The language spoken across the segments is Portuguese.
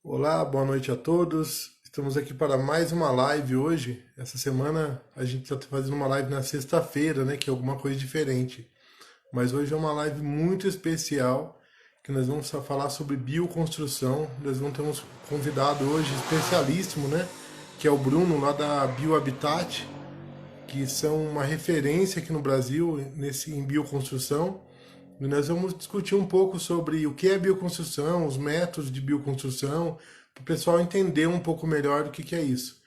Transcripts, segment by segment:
Olá, boa noite a todos. Estamos aqui para mais uma live hoje. Essa semana a gente está fazendo uma live na sexta-feira, né? Que é alguma coisa diferente. Mas hoje é uma live muito especial que nós vamos falar sobre bioconstrução. Nós vamos ter um convidado hoje especialíssimo, né? Que é o Bruno lá da BioHabitat, que são uma referência aqui no Brasil em bioconstrução. E nós vamos discutir um pouco sobre o que é bioconstrução, os métodos de bioconstrução, para o pessoal entender um pouco melhor do que é isso.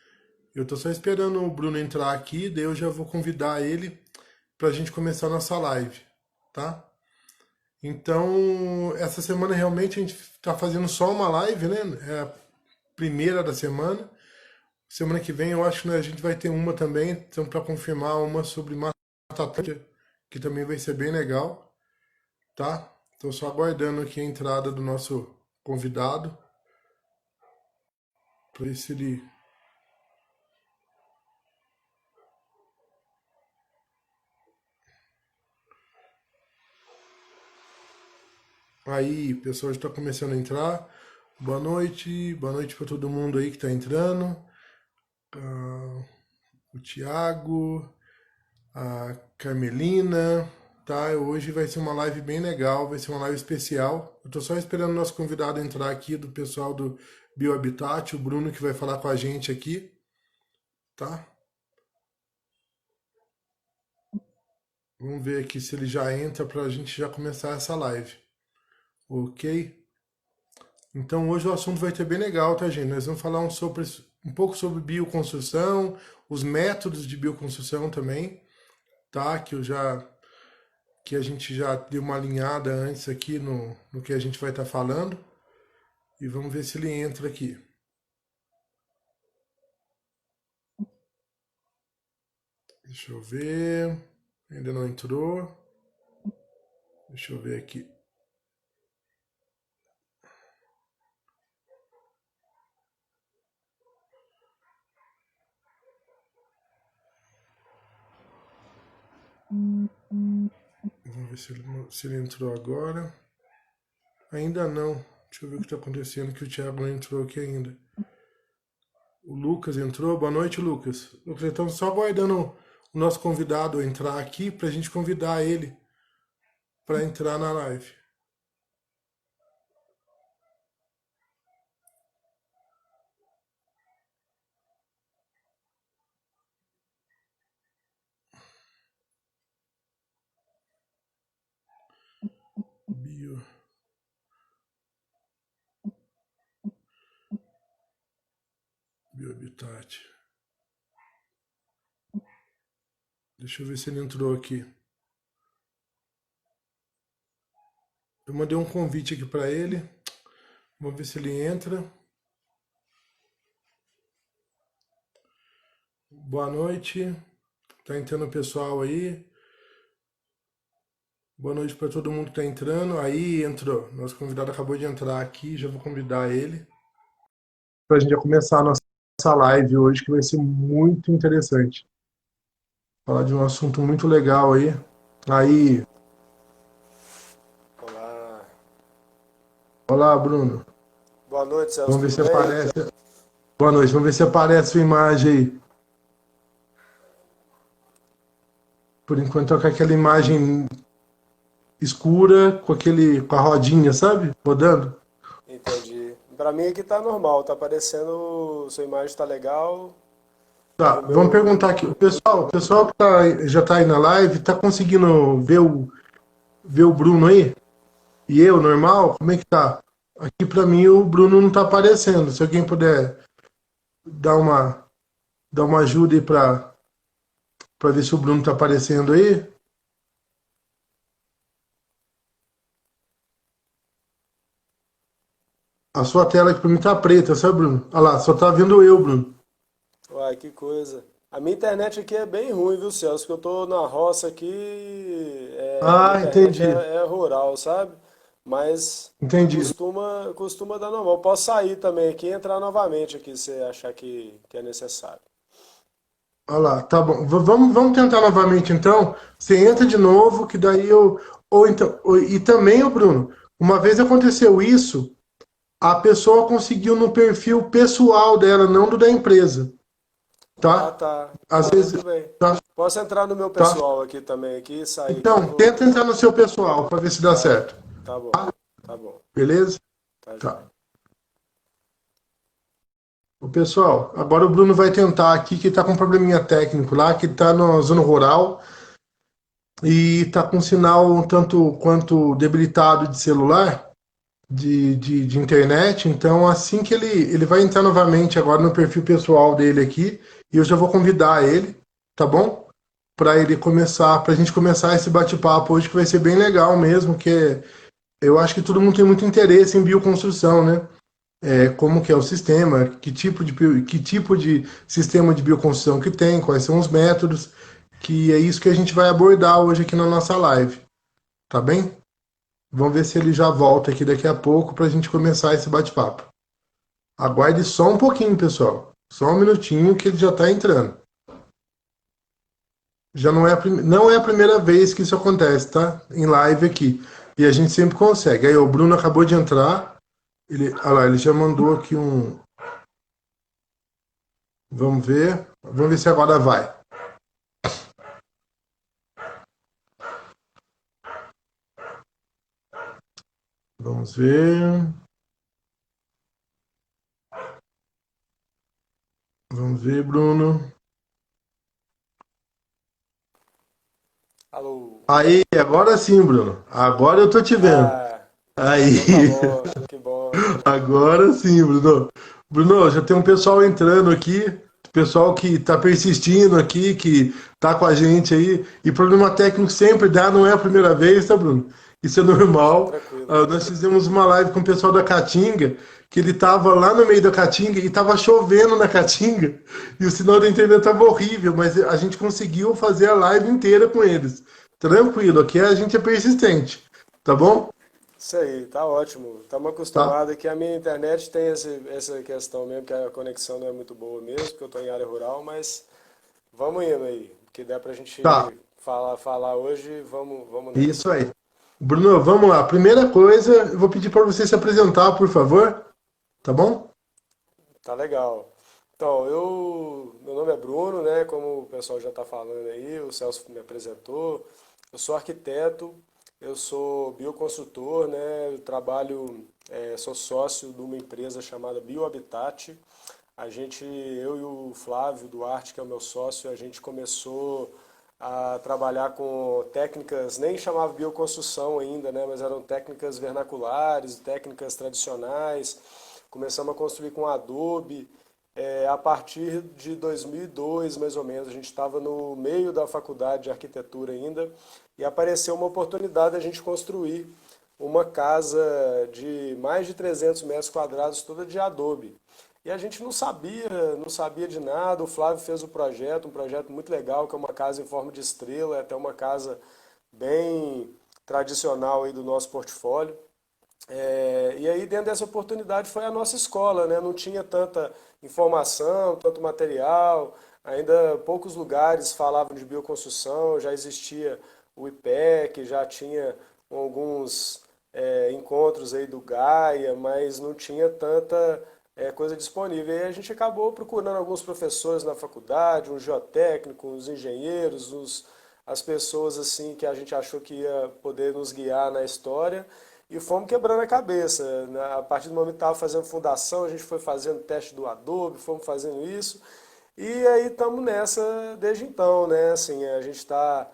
Eu estou só esperando o Bruno entrar aqui, daí eu já vou convidar ele para a gente começar a nossa live, tá? Então, essa semana realmente a gente está fazendo só uma live, né? É a primeira da semana. Semana que vem eu acho que a gente vai ter uma também, então para confirmar uma sobre Mata Atlântica, que também vai ser bem legal, tá? Estou só aguardando aqui a entrada do nosso convidado, para ver se ele... Aí, o pessoal já está começando a entrar. Boa noite para todo mundo aí que está entrando. Ah, o Tiago, a Carmelina, tá? Hoje vai ser uma live bem legal, vai ser uma live especial. Eu tô só esperando o nosso convidado entrar aqui, do pessoal do BioHabitat, o Bruno que vai falar com a gente aqui, tá? Vamos ver aqui se ele já entra para a gente já começar essa live, ok? Então hoje o assunto vai ter bem legal, tá, gente? Nós vamos falar um pouco sobre bioconstrução, os métodos de bioconstrução também, tá? Que a gente já deu uma alinhada antes aqui no que a gente vai estar falando. E vamos ver se ele entra aqui. Deixa eu ver. Ainda não entrou. Deixa eu ver aqui. Vamos ver se ele entrou agora. Ainda não. Deixa eu ver o que está acontecendo, que o Thiago não entrou aqui ainda. O Lucas entrou. Boa noite, Lucas. Lucas, estamos só aguardando o nosso convidado entrar aqui para a gente convidar ele para entrar na live. Bio, BioHabitat. Deixa eu ver se ele entrou aqui. Eu mandei um convite aqui para ele. Vamos ver se ele entra. Boa noite. Tá entrando o pessoal aí. Boa noite para todo mundo que tá entrando. Aí entrou. Nosso convidado acabou de entrar aqui. Já vou convidar ele para a gente já começar a nossa live hoje, que vai ser muito interessante. Falar de um assunto muito legal aí. Aí, Olá. olá, Bruno. Boa noite, Celso, Vamos ver tudo se bem? aparece. Boa noite. Vamos ver se aparece a sua imagem aí. Por enquanto, tá com aquela imagem escura, com a rodinha, sabe? Rodando. Entendi. Pra mim aqui tá normal, tá aparecendo, sua imagem tá legal. Tá, O vamos meu. perguntar aqui. O pessoal que já tá aí na live, tá conseguindo ver o Bruno aí? E eu, normal? Como é que tá? Aqui pra mim o Bruno não tá aparecendo. Se alguém puder dar uma, dar uma ajuda aí pra ver se o Bruno tá aparecendo aí. A sua tela aqui pra mim tá preta, sabe, Bruno? Olha lá, só tá vendo eu, Bruno. Uai, que coisa. A minha internet aqui é bem ruim, viu, Celso? Que eu tô na roça aqui, minha Ah, internet entendi. é rural, sabe? Mas Entendi. costuma dar normal. Eu posso sair também aqui e entrar novamente aqui, se você achar que é necessário. Olha lá, tá bom. Vamos tentar novamente então. Você entra de novo, que daí eu. Ou então. E também, ô Bruno, uma vez aconteceu isso. A pessoa conseguiu no perfil pessoal dela, não do da empresa, Ah, tá? tá. Às Não, vezes, muito bem. tá? Posso entrar no meu Tá? pessoal aqui também, aqui, sair aqui, Então, tenta entrar no seu pessoal para ver se dá Tá, certo. tá bom, tá bom, Beleza? tá Tá. joia. O pessoal, agora o Bruno vai tentar aqui, que tá com um probleminha técnico lá, que tá na zona rural e tá com sinal um tanto quanto debilitado de celular, de internet. Então, assim que ele vai entrar novamente agora no perfil pessoal dele aqui, e eu já vou convidar ele, tá bom? Para ele começar, para a gente começar esse bate-papo hoje, que vai ser bem legal mesmo, que eu acho que todo mundo tem muito interesse em bioconstrução, né? Como que é o sistema, que tipo de sistema de bioconstrução que tem, quais são os métodos, que é isso que a gente vai abordar hoje aqui na nossa live, tá bem? Vamos ver se ele já volta aqui daqui a pouco para a gente começar esse bate-papo. Aguarde só um pouquinho, pessoal. Só um minutinho que ele já está entrando. Já não é a primeira vez que isso acontece, tá? Em live aqui. E a gente sempre consegue. Aí, o Bruno acabou de entrar. Olha lá, ele já mandou aqui um. Vamos ver. Vamos ver se agora vai. Vamos ver. Vamos ver, Bruno. Alô? Aí, agora sim, Bruno. Agora eu tô te vendo. Ah, Aí. então tá bom, que bom. Agora sim, Bruno. Bruno, já tem um pessoal entrando aqui, pessoal que está persistindo aqui, que está com a gente aí. E problema técnico sempre dá, não é a primeira vez, tá, Bruno? Isso é normal. Tranquilo. Nós fizemos uma live com o pessoal da Caatinga, que ele estava lá no meio da Caatinga e estava chovendo na Caatinga, e o sinal da internet estava horrível, mas a gente conseguiu fazer a live inteira com eles. Tranquilo, aqui a gente é persistente, tá bom? Isso aí, tá ótimo. Estamos Tá? acostumados que a minha internet tem essa questão mesmo, que a conexão não é muito boa mesmo, porque eu estou em área rural, mas vamos indo aí. Que der pra Tá. gente falar hoje, vamos nessa. Isso aí. Bruno, vamos lá. Primeira coisa, eu vou pedir para você se apresentar, por favor. Tá bom? Tá legal. Então, meu nome é Bruno, né? Como o pessoal já está falando aí, o Celso me apresentou. Eu sou arquiteto, eu sou bioconstrutor, né? Eu trabalho, sou sócio de uma empresa chamada Biohabitat. Eu e o Flávio Duarte, que é o meu sócio, a gente começou a trabalhar com técnicas, nem chamava bioconstrução ainda, né? Mas eram técnicas vernaculares, técnicas tradicionais. Começamos a construir com Adobe. A partir de 2002, mais ou menos, a gente estava no meio da faculdade de arquitetura ainda e apareceu uma oportunidade de a gente construir uma casa de mais de 300 metros quadrados toda de Adobe. E a gente não sabia de nada. O Flávio fez o projeto, um projeto muito legal, que é uma casa em forma de estrela, é até uma casa bem tradicional aí do nosso portfólio. E aí, dentro dessa oportunidade, foi a nossa escola, né? Não tinha tanta informação, tanto material, ainda poucos lugares falavam de bioconstrução, já existia o IPEC, já tinha alguns encontros aí do Gaia, mas não tinha tanta coisa disponível. E aí a gente acabou procurando alguns professores na faculdade, um geotécnico, uns engenheiros, as pessoas assim que a gente achou que ia poder nos guiar na história. E fomos quebrando a cabeça, né? A partir do momento que estava fazendo fundação, a gente foi fazendo teste do Adobe, fomos fazendo isso. E aí estamos nessa desde então, né? Assim, a gente está.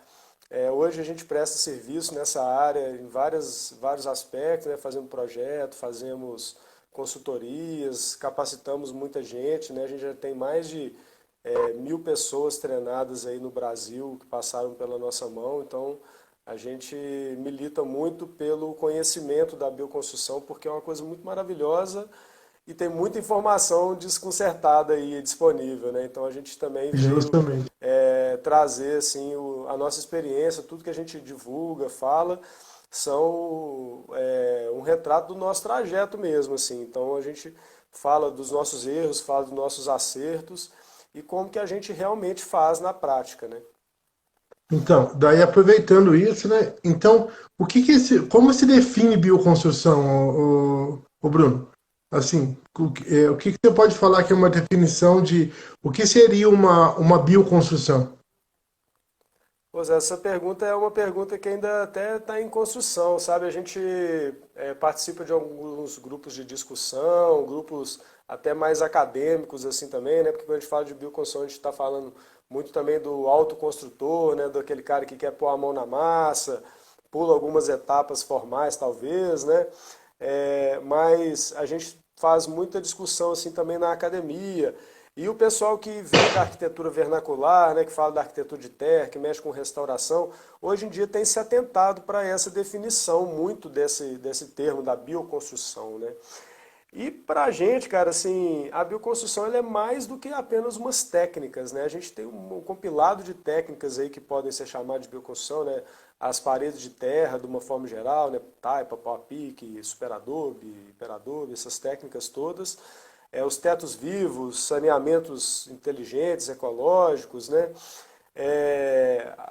Hoje a gente presta serviço nessa área em vários aspectos, né? Fazemos projeto, fazemos consultorias, capacitamos muita gente, né? A gente já tem mais de 1.000 pessoas treinadas aí no Brasil que passaram pela nossa mão, então a gente milita muito pelo conhecimento da bioconstrução, porque é uma coisa muito maravilhosa e tem muita informação desconcertada aí disponível, né? Então a gente também veio Justamente. trazer assim a nossa experiência, tudo que a gente divulga, fala, são um retrato do nosso trajeto mesmo, assim. Então a gente fala dos nossos erros, fala dos nossos acertos e como que a gente realmente faz na prática, né? Então, daí aproveitando isso, né? Então, como se define bioconstrução, o Bruno? Assim, o que que você pode falar que é uma definição de o que seria uma bioconstrução? Pois é, essa pergunta é uma pergunta que ainda até está em construção, sabe? A gente participa de alguns grupos de discussão, grupos até mais acadêmicos assim também, né? Porque quando a gente fala de bioconstrução, a gente está falando muito também do autoconstrutor, né? Daquele cara que quer pôr a mão na massa, pula algumas etapas formais talvez, né? Mas a gente faz muita discussão assim também na academia. E o pessoal que vem da arquitetura vernacular, né, que fala da arquitetura de terra, que mexe com restauração, hoje em dia tem se atentado para essa definição muito desse termo da bioconstrução, né? E para a gente, cara, assim, a bioconstrução ela é mais do que apenas umas técnicas, né? A gente tem um compilado de técnicas aí que podem ser chamadas de bioconstrução, né? As paredes de terra, de uma forma geral, né? Taipa, pau a pique, superadobe, hiperadobe, essas técnicas todas. Os tetos vivos, saneamentos inteligentes, ecológicos, né?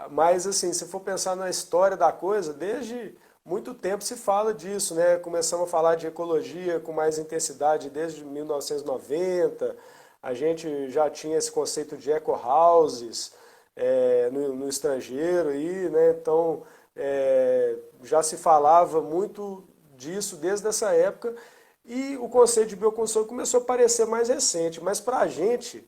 Mas assim, se for pensar na história da coisa, desde muito tempo se fala disso, né? Começamos a falar de ecologia com mais intensidade desde 1990. A gente já tinha esse conceito de eco-houses no estrangeiro aí, né? Então já se falava muito disso desde essa época e o conceito de bioconstrução começou a parecer mais recente. Mas para a gente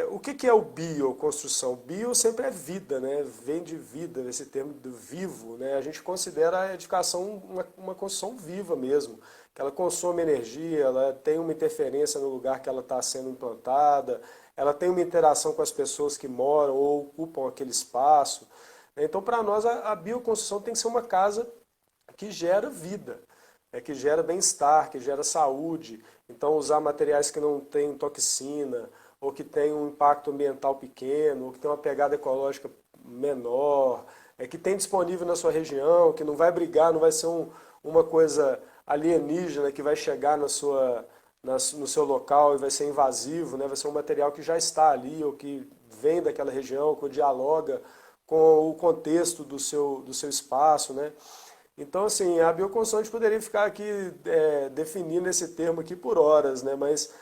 o que é o bioconstrução? Bio sempre é vida, né? Vem de vida, esse termo do vivo, né? A gente considera a edificação uma construção viva mesmo, que ela consome energia, ela tem uma interferência no lugar que ela está sendo implantada, ela tem uma interação com as pessoas que moram ou ocupam aquele espaço. Então, para nós, a bioconstrução tem que ser uma casa que gera vida, que gera bem-estar, que gera saúde. Então, usar materiais que não têm toxina, ou que têm um impacto ambiental pequeno, ou que tem uma pegada ecológica menor, que tem disponível na sua região, que não vai brigar, não vai ser uma coisa alienígena que vai chegar no seu local e vai ser invasivo, né? Vai ser um material que já está ali, ou que vem daquela região, que dialoga com o contexto do seu espaço, né? Então, assim, a bioconstrução a gente poderia ficar aqui definindo esse termo aqui por horas, né? Mas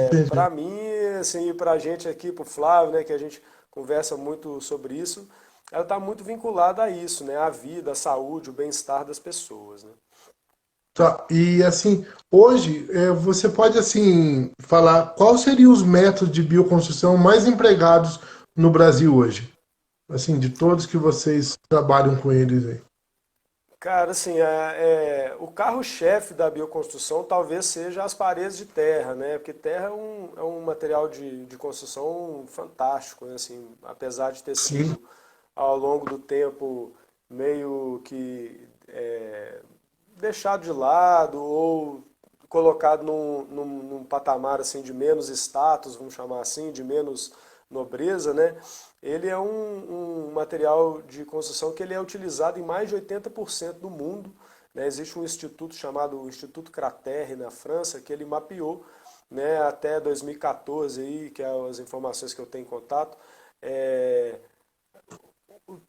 Entendi. para mim, assim, e para a gente aqui, para o Flávio, né, que a gente conversa muito sobre isso, ela está muito vinculada a isso, né? A vida, a saúde, o bem-estar das pessoas, né? Tá. E assim, hoje você pode assim falar quais seriam os métodos de bioconstrução mais empregados no Brasil hoje? Assim, de todos que vocês trabalham com eles aí. Cara, assim, o carro-chefe da bioconstrução talvez seja as paredes de terra, né? Porque terra é um material de construção fantástico, né? Assim, apesar de ter Sim. sido ao longo do tempo meio que deixado de lado ou colocado num patamar assim de menos status, vamos chamar assim, de menos nobreza, né? Ele é um material de construção que ele é utilizado em mais de 80% do mundo, né? Existe um instituto chamado Instituto Craterre na França que ele mapeou, né, até 2014 aí, que é as informações que eu tenho em contato, é,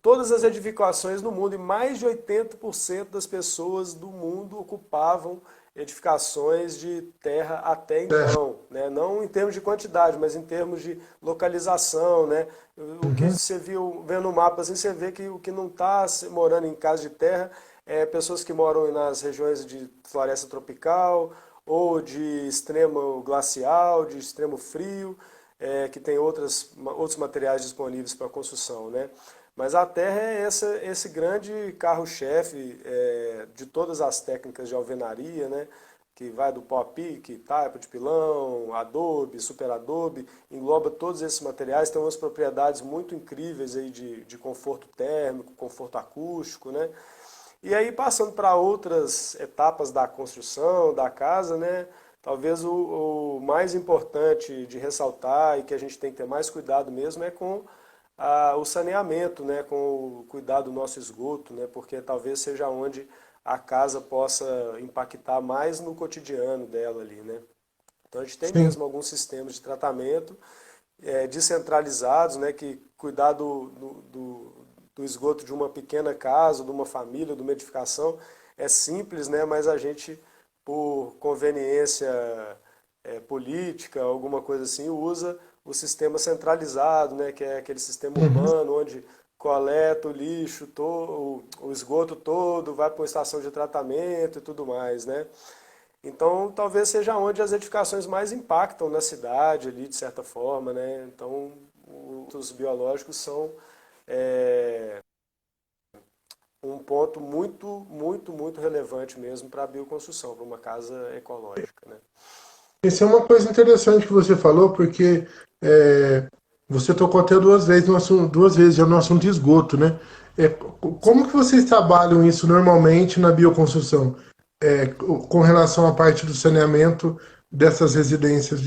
todas as edificações no mundo, e mais de 80% das pessoas do mundo ocupavam edificações de terra até É. então, né? Não em termos de quantidade, mas em termos de localização, né? O que Uhum. você viu vendo no mapa, assim, você vê que o que não está morando em casa de terra é pessoas que moram nas regiões de floresta tropical ou de extremo glacial, de extremo frio, que tem outros materiais disponíveis para construção, né? Mas a terra é esse grande carro-chefe de todas as técnicas de alvenaria, né? Que vai do pau a pique, taipa de pilão, adobe, superadobe, engloba todos esses materiais, tem umas propriedades muito incríveis aí de conforto térmico, conforto acústico, né? E aí passando para outras etapas da construção, da casa, né? Talvez o mais importante de ressaltar e que a gente tem que ter mais cuidado mesmo é com o saneamento, né, com o cuidado do nosso esgoto, né, porque talvez seja onde a casa possa impactar mais no cotidiano dela ali, né. Então a gente tem Sim. mesmo alguns sistemas de tratamento descentralizados, né, que cuidar do esgoto de uma pequena casa, de uma família, de uma edificação é simples, né, mas a gente por conveniência política, alguma coisa assim, usa o sistema centralizado, né, que é aquele sistema Uhum. urbano onde coleta o lixo, o esgoto todo, vai para uma estação de tratamento e tudo mais, né? Então, talvez seja onde as edificações mais impactam na cidade ali, de certa forma, né? Então, os biológicos são é, um ponto muito relevante mesmo para a bioconstrução, para uma casa ecológica, né? Essa é uma coisa interessante que você falou, porque é, você tocou até duas vezes no assunto, duas vezes já no assunto de esgoto, né? Como que vocês trabalham isso normalmente na bioconstrução? Com relação à parte do saneamento dessas residências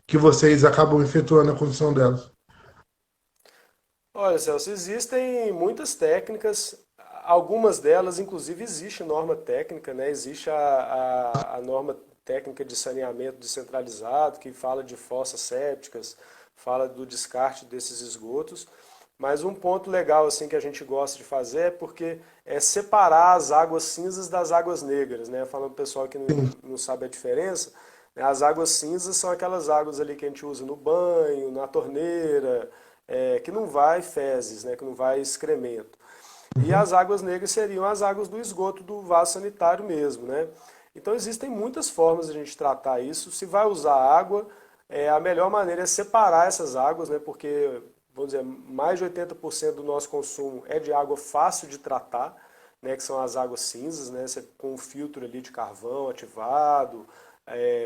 que vocês acabam efetuando a construção delas? Olha, Celso, existem muitas técnicas, algumas delas, inclusive, existe norma técnica, né? Existe a norma técnica de saneamento descentralizado, que fala de fossas sépticas, fala do descarte desses esgotos. Mas um ponto legal assim que a gente gosta de fazer é porque é separar as águas cinzas das águas negras, né? Falando pro pessoal que Sim, não sabe a diferença, né? As águas cinzas são aquelas águas ali que a gente usa no banho, na torneira, que não vai fezes, né? Que não vai excremento. E uhum, as águas negras seriam as águas do esgoto do vaso sanitário mesmo, né? Então existem muitas formas de a gente tratar isso. Se vai usar água, a melhor maneira é separar essas águas, né? Porque, vamos dizer, mais de 80% do nosso consumo é de água fácil de tratar, né? Que são as águas cinzas, né? Você, com um filtro ali de carvão ativado,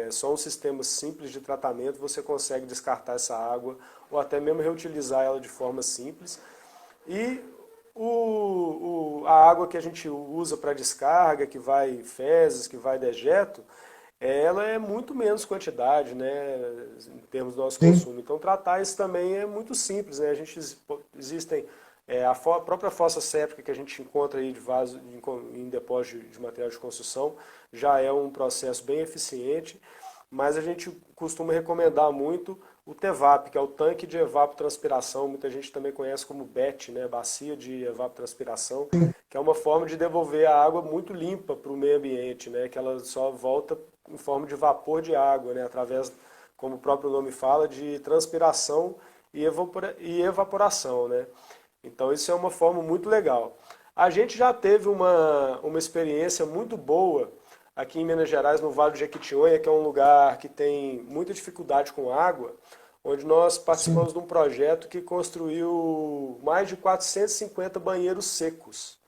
só um sistema simples de tratamento você consegue descartar essa água ou até mesmo reutilizar ela de forma simples. E a água que a gente usa para descarga, que vai fezes, que vai dejeto, ela é muito menos quantidade, né, em termos do nosso sim, consumo. Então, tratar isso também é muito simples, né? Existem própria fossa séptica que a gente encontra aí de vaso, em depósito de material de construção, já é um processo bem eficiente, mas a gente costuma recomendar muito o TEVAP, que é o tanque de evapotranspiração, muita gente também conhece como BET, né, bacia de evapotranspiração, que é uma forma de devolver a água muito limpa para o meio ambiente, né, que ela só volta em forma de vapor de água, né, através, como o próprio nome fala, de transpiração e evaporação, né. Então isso é uma forma muito legal. A gente já teve uma experiência muito boa aqui em Minas Gerais, no Vale do Jequitinhonha, que é um lugar que tem muita dificuldade com água, onde nós sim. participamos de um projeto que construiu mais de 450 banheiros secos.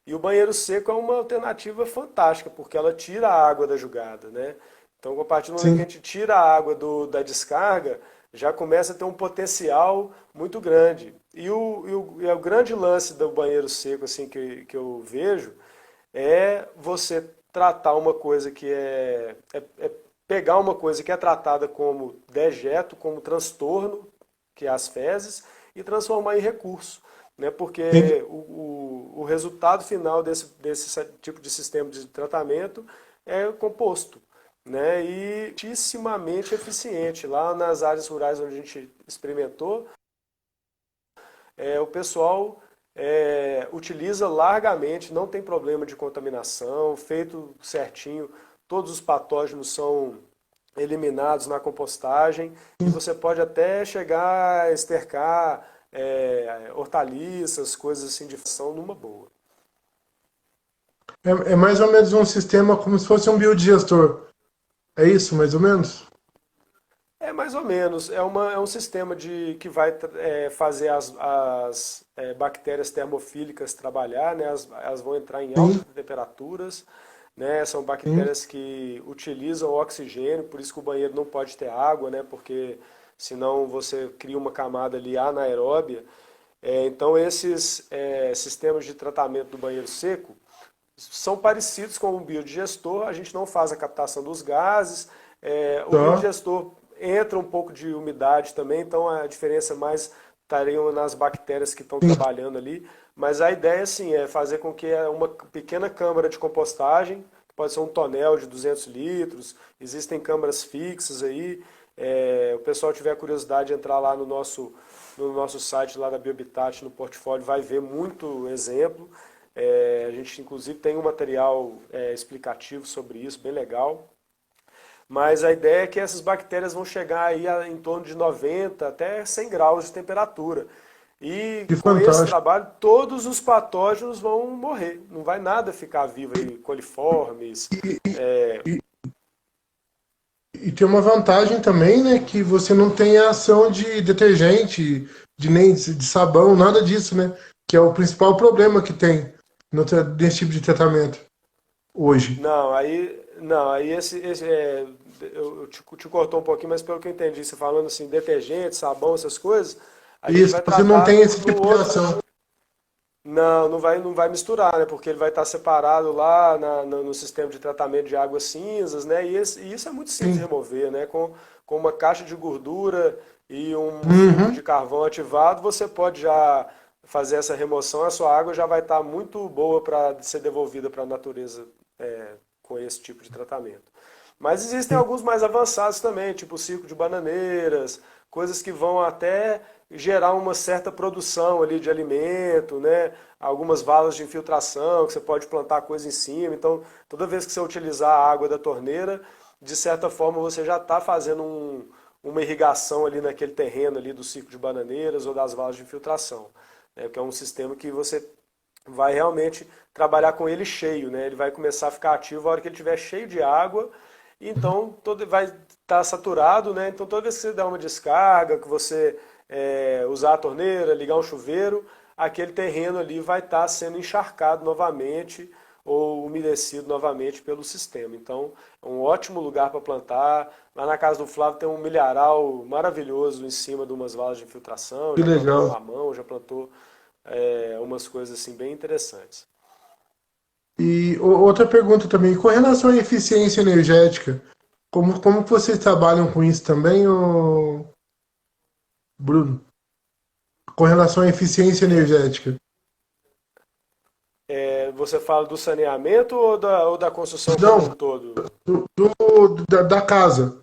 E o banheiro seco é uma alternativa fantástica, porque ela tira a água da jugada, né? Então, a partir do momento que a Sim. gente tira a água da descarga, já começa a ter um potencial muito grande. E o grande lance do banheiro seco, assim, que eu vejo, é você tratar uma coisa que é pegar uma coisa que é tratada como dejeto, como transtorno, que é as fezes, e transformar em recurso, né? Sim. Porque o resultado final desse tipo de sistema de tratamento é composto, né? E muitíssimamente eficiente. Lá nas áreas rurais onde a gente experimentou, o pessoal utiliza largamente, não tem problema de contaminação, feito certinho, todos os patógenos são eliminados na compostagem e você pode até chegar a estercar hortaliças, coisas assim de fação numa boa. É mais ou menos um sistema como se fosse um biodigestor. É isso, mais ou menos? É mais ou menos, é um sistema que vai fazer as bactérias termofílicas trabalhar, né? Elas vão entrar em Sim, altas temperaturas, né? São sim, bactérias que utilizam o oxigênio, por isso que o banheiro não pode ter água, né? Porque senão você cria uma camada ali anaeróbia. Então esses sistemas de tratamento do banheiro seco são parecidos com o biodigestor, a gente não faz a captação dos gases, o tá. biodigestor entra um pouco de umidade também, então a diferença mais estariam nas bactérias que estão Sim. trabalhando ali, mas a ideia sim é fazer com que uma pequena câmara de compostagem, que pode ser um tonel de 200 litros, existem câmaras fixas aí, o pessoal tiver curiosidade de entrar lá no nosso site lá da Biohabitat, no portfólio, vai ver muito exemplo. A gente, inclusive, tem um material explicativo sobre isso, bem legal. Mas a ideia é que essas bactérias vão chegar aí em torno de 90 até 100 graus de temperatura. E Que com esse fantástico. trabalho, todos os patógenos vão morrer. Não vai nada ficar vivo aí, coliformes. E, e tem uma vantagem também, né? Que você não tem a ação de detergente, de nem de sabão, nada disso, né? Que é o principal problema que tem nesse tipo de tratamento hoje. Não, aí eu te cortou um pouquinho, mas pelo que eu entendi, você falando assim, detergente, sabão, essas coisas, a gente Isso, vai você não tratar tem esse no tipo de outro. ação. Não vai misturar, né? Porque ele vai estar separado lá no sistema de tratamento de águas cinzas, né? E isso é muito simples de Sim. remover, né? Com uma caixa de gordura e um filtro Uhum. de carvão ativado, você pode já fazer essa remoção, a sua água já vai estar muito boa para ser devolvida para a natureza com esse tipo de tratamento. Mas existem alguns mais avançados também, tipo o ciclo de bananeiras, coisas que vão até gerar uma certa produção ali de alimento, né? Algumas valas de infiltração que você pode plantar coisa em cima. Então, toda vez que você utilizar a água da torneira, de certa forma você já está fazendo uma irrigação ali naquele terreno ali do ciclo de bananeiras ou das valas de infiltração, né? Que é um sistema que você vai realmente trabalhar com ele cheio, né? Ele vai começar a ficar ativo a hora que ele estiver cheio de água, então todo vai estar saturado, né? Então toda vez que você dá uma descarga, que você usar a torneira, ligar um chuveiro, aquele terreno ali vai estar sendo encharcado novamente ou umedecido novamente pelo sistema. Então é um ótimo lugar para plantar. Lá na casa do Flávio tem um milharal maravilhoso em cima de umas valas de infiltração, Que já plantou legal. mamão, já plantou umas coisas assim bem interessantes. E outra pergunta também, com relação à eficiência energética, como que vocês trabalham com isso também, Bruno? Com relação à eficiência energética? Você fala do saneamento ou da construção como um Não, todo? da casa.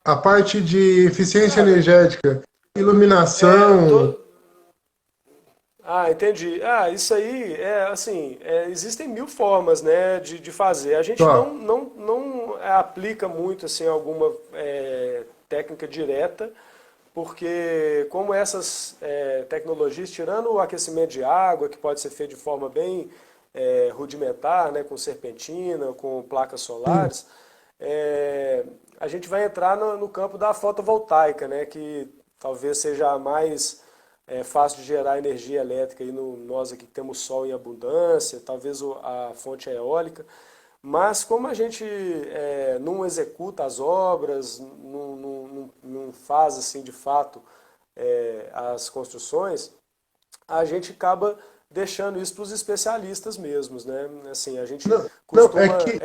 A parte de eficiência Cara, energética, é, iluminação. to- entendi. Isso aí assim, existem mil formas, né, de fazer. A gente Tá. não aplica muito assim alguma técnica direta, porque como essas tecnologias, tirando o aquecimento de água, que pode ser feito de forma bem rudimentar, né, com serpentina, com placas Sim. solares, é, a gente vai entrar no campo da fotovoltaica, né, que talvez seja a mais fácil de gerar energia elétrica. E nós aqui temos sol em abundância, talvez a fonte eólica. Mas como a gente não executa as obras, não faz assim de fato as construções, a gente acaba deixando isso para os especialistas mesmos, né? Assim, a gente Não, não, é costuma que.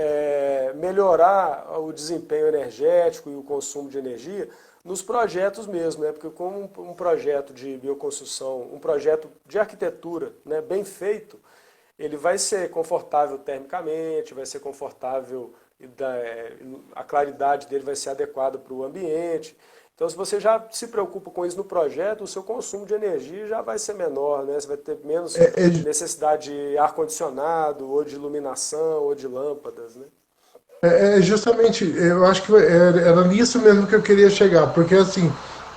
melhorar o desempenho energético e o consumo de energia nos projetos mesmo, né? Porque como um projeto de bioconstrução, um projeto de arquitetura, né, bem feito, ele vai ser confortável termicamente, vai ser confortável, a claridade dele vai ser adequada para o ambiente. Então, se você já se preocupa com isso no projeto, o seu consumo de energia já vai ser menor, né? Você vai ter menos É, é, necessidade de ar-condicionado, ou de iluminação, ou de lâmpadas, né? é justamente, eu acho que era nisso mesmo que eu queria chegar, porque assim,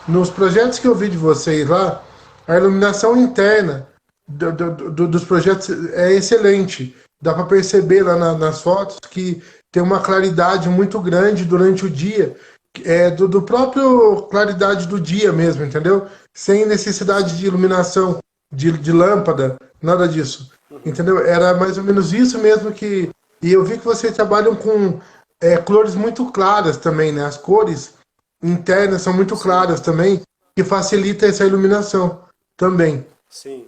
nos projetos que eu vi de vocês lá, a iluminação interna dos projetos é excelente. Dá para perceber lá nas fotos que tem uma claridade muito grande durante o dia, do próprio claridade do dia mesmo, entendeu? Sem necessidade de Sim. iluminação, de lâmpada, nada disso. Entendeu? Era mais ou menos isso mesmo que. E eu vi que vocês trabalham com cores muito claras também, né? As cores internas são muito Sim, claras também, que facilita essa iluminação também. sim.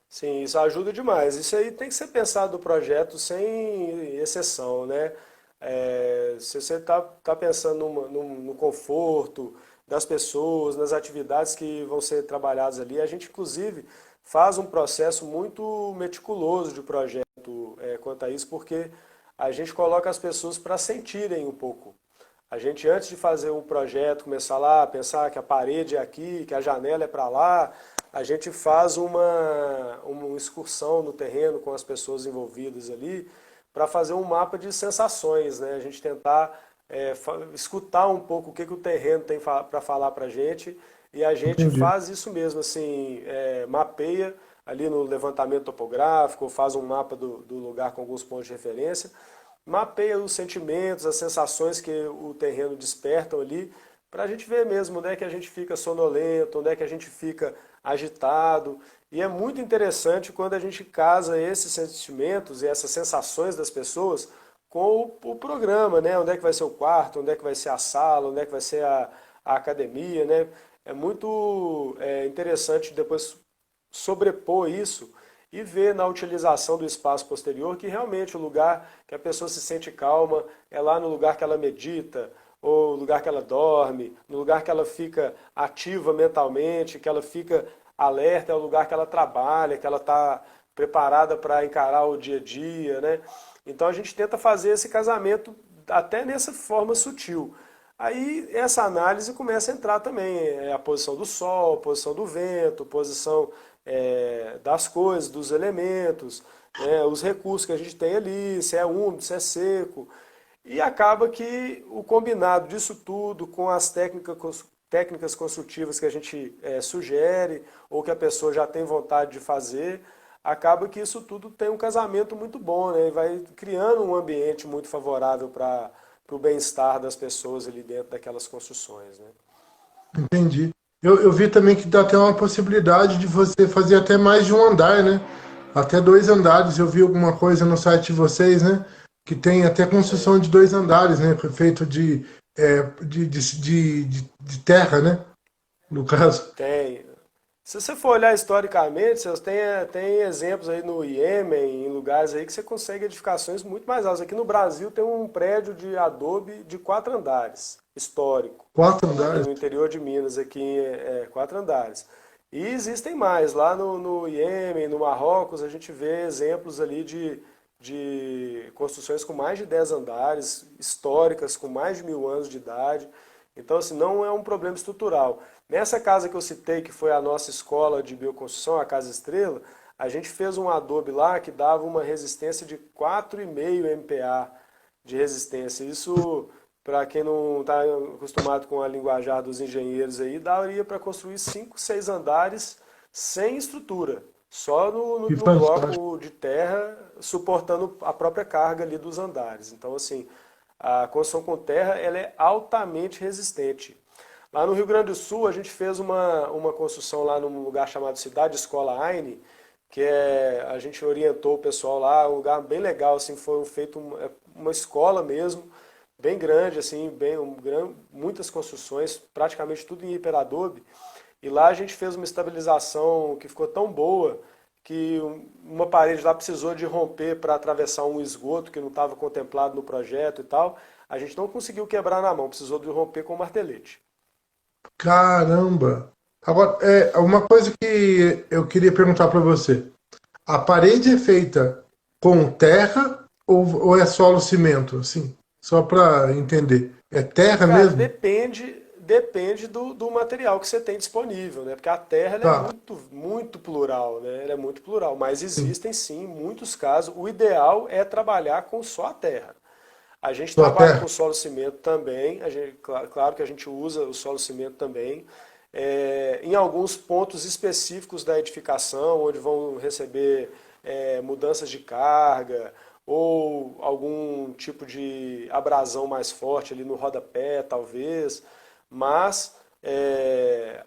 Sim, isso ajuda demais. Isso aí tem que ser pensado no projeto sem exceção, né? Se você tá pensando no conforto das pessoas, nas atividades que vão ser trabalhadas ali, a gente inclusive faz um processo muito meticuloso de projeto quanto a isso, porque a gente coloca as pessoas para sentirem um pouco. A gente, antes de fazer um projeto, começar lá, pensar que a parede é aqui, que a janela é para lá, a gente faz uma excursão no terreno com as pessoas envolvidas ali para fazer um mapa de sensações, né? A gente tentar escutar um pouco o que o terreno tem para falar para a gente e a gente Entendi. faz isso mesmo, assim, mapeia ali no levantamento topográfico, faz um mapa do lugar com alguns pontos de referência, mapeia os sentimentos, as sensações que o terreno despertam ali, para a gente ver mesmo onde é que a gente fica sonolento, onde é que a gente fica agitado. E é muito interessante quando a gente casa esses sentimentos e essas sensações das pessoas com o programa, né? Onde é que vai ser o quarto, onde é que vai ser a sala, onde é que vai ser a academia, né? É muito interessante depois sobrepor isso e ver na utilização do espaço posterior que realmente o lugar que a pessoa se sente calma é lá no lugar que ela medita, ou no lugar que ela dorme, no lugar que ela fica ativa mentalmente, que ela fica alerta, é o lugar que ela trabalha, que ela está preparada para encarar o dia a dia, né? Então a gente tenta fazer esse casamento até nessa forma sutil. Aí essa análise começa a entrar também, a posição do sol, a posição do vento, a posição das coisas, dos elementos, né, os recursos que a gente tem ali, se é úmido, se é seco. E acaba que o combinado disso tudo com as técnicas construtivas que a gente sugere ou que a pessoa já tem vontade de fazer, acaba que isso tudo tem um casamento muito bom, né? E vai criando um ambiente muito favorável para o bem-estar das pessoas ali dentro daquelas construções, né? Entendi. Eu vi também que dá até uma possibilidade de você fazer até mais de um andar, né? Até dois andares. Eu vi alguma coisa no site de vocês, né? Que tem até construção de dois andares, né? Feito de terra, né? No caso. Tem. Se você for olhar historicamente, você tem exemplos aí no Iêmen, em lugares aí que você consegue edificações muito mais altas. Aqui no Brasil tem um prédio de adobe de 4 andares, histórico. Quatro Ali andares. no interior de Minas, aqui 4 andares. E existem mais. Lá no Iêmen, no Marrocos, a gente vê exemplos ali de construções com mais de 10 andares, históricas, com mais de 1000 anos de idade. Então, assim, não é um problema estrutural. Nessa casa que eu citei, que foi a nossa escola de bioconstrução, a Casa Estrela, a gente fez um adobe lá que dava uma resistência de 4,5 MPa de resistência. Isso, para quem não está acostumado com a linguajar dos engenheiros aí, daria para construir 5, 6 andares sem estrutura, só Que no fantástico. bloco de terra, suportando a própria carga ali dos andares. Então, assim, a construção com terra ela é altamente resistente. Lá no Rio Grande do Sul, a gente fez uma construção lá num lugar chamado Cidade Escola Aine, a gente orientou o pessoal lá, um lugar bem legal, assim, foi feito uma escola mesmo, bem grande, assim, muitas construções, praticamente tudo em hiperadobe. E lá a gente fez uma estabilização que ficou tão boa que uma parede lá precisou de romper para atravessar um esgoto que não estava contemplado no projeto e tal. A gente não conseguiu quebrar na mão, precisou de romper com um martelete. Caramba! Agora, uma coisa que eu queria perguntar para você. A parede é feita com terra ou é solo cimento? Assim, só para entender. É terra Cara, mesmo? depende do material que você tem disponível, né? Porque a terra ela é Tá. muito plural, né? Ela é muito plural, mas Sim. existem sim muitos casos. O ideal é trabalhar com só a terra. A gente Só a trabalha terra? com solo cimento também, claro que a gente usa o solo cimento também. Em alguns pontos específicos da edificação, onde vão receber mudanças de carga ou algum tipo de abrasão mais forte ali no rodapé, talvez. Mas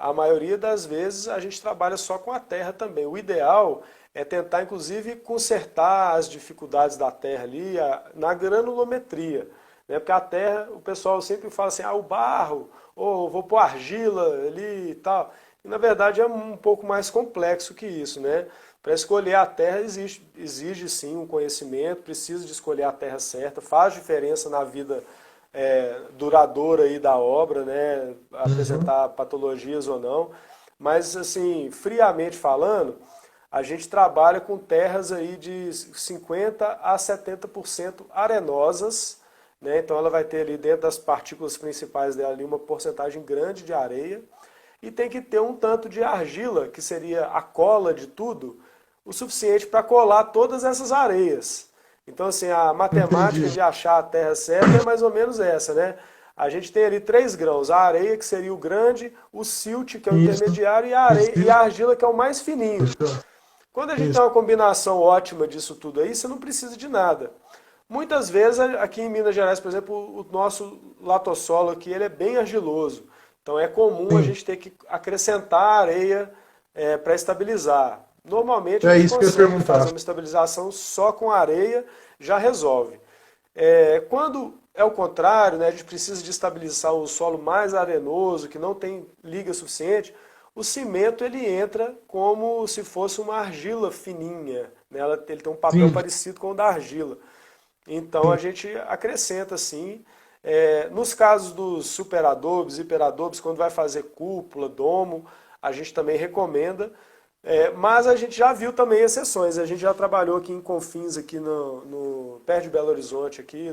a maioria das vezes a gente trabalha só com a terra também. O ideal é tentar, inclusive, consertar as dificuldades da terra ali na granulometria. Né? Porque a terra, o pessoal sempre fala assim, o barro, ou vou pôr argila ali e tal. E, na verdade é um pouco mais complexo que isso, né? Para escolher a terra exige sim um conhecimento, precisa de escolher a terra certa, faz diferença na vida duradoura aí da obra, né? Uhum. Apresentar patologias ou não. Mas assim, friamente falando, a gente trabalha com terras aí de 50 a 70% arenosas, né? Então ela vai ter ali dentro das partículas principais dela ali uma porcentagem grande de areia e tem que ter um tanto de argila, que seria a cola de tudo, o suficiente para colar todas essas areias. Então, assim, a matemática Entendi. de achar a terra certa é mais ou menos essa, né? A gente tem ali três grãos, a areia, que seria o grande, o silt, que é o Isso. intermediário, e a areia, e a Isso. argila, que é o mais fininho. Quando a gente tem Isso. uma combinação ótima disso tudo aí, você não precisa de nada. Muitas vezes, aqui em Minas Gerais, por exemplo, o nosso latossolo aqui, ele é bem argiloso. Então é comum a Sim. gente ter que acrescentar areia para estabilizar. Normalmente a É gente isso que eu ia consegue fazer perguntar. uma estabilização só com areia, já resolve. Quando é o contrário, né, a gente precisa de estabilizar o solo mais arenoso, que não tem liga suficiente, o cimento ele entra como se fosse uma argila fininha, né? Ele tem um papel Sim, parecido com o da argila. Então a sim, gente acrescenta assim. Nos casos dos superadobes, hiperadobes, quando vai fazer cúpula, domo, a gente também recomenda. Mas a gente já viu também exceções. A gente já trabalhou aqui em Confins, aqui perto de Belo Horizonte, aqui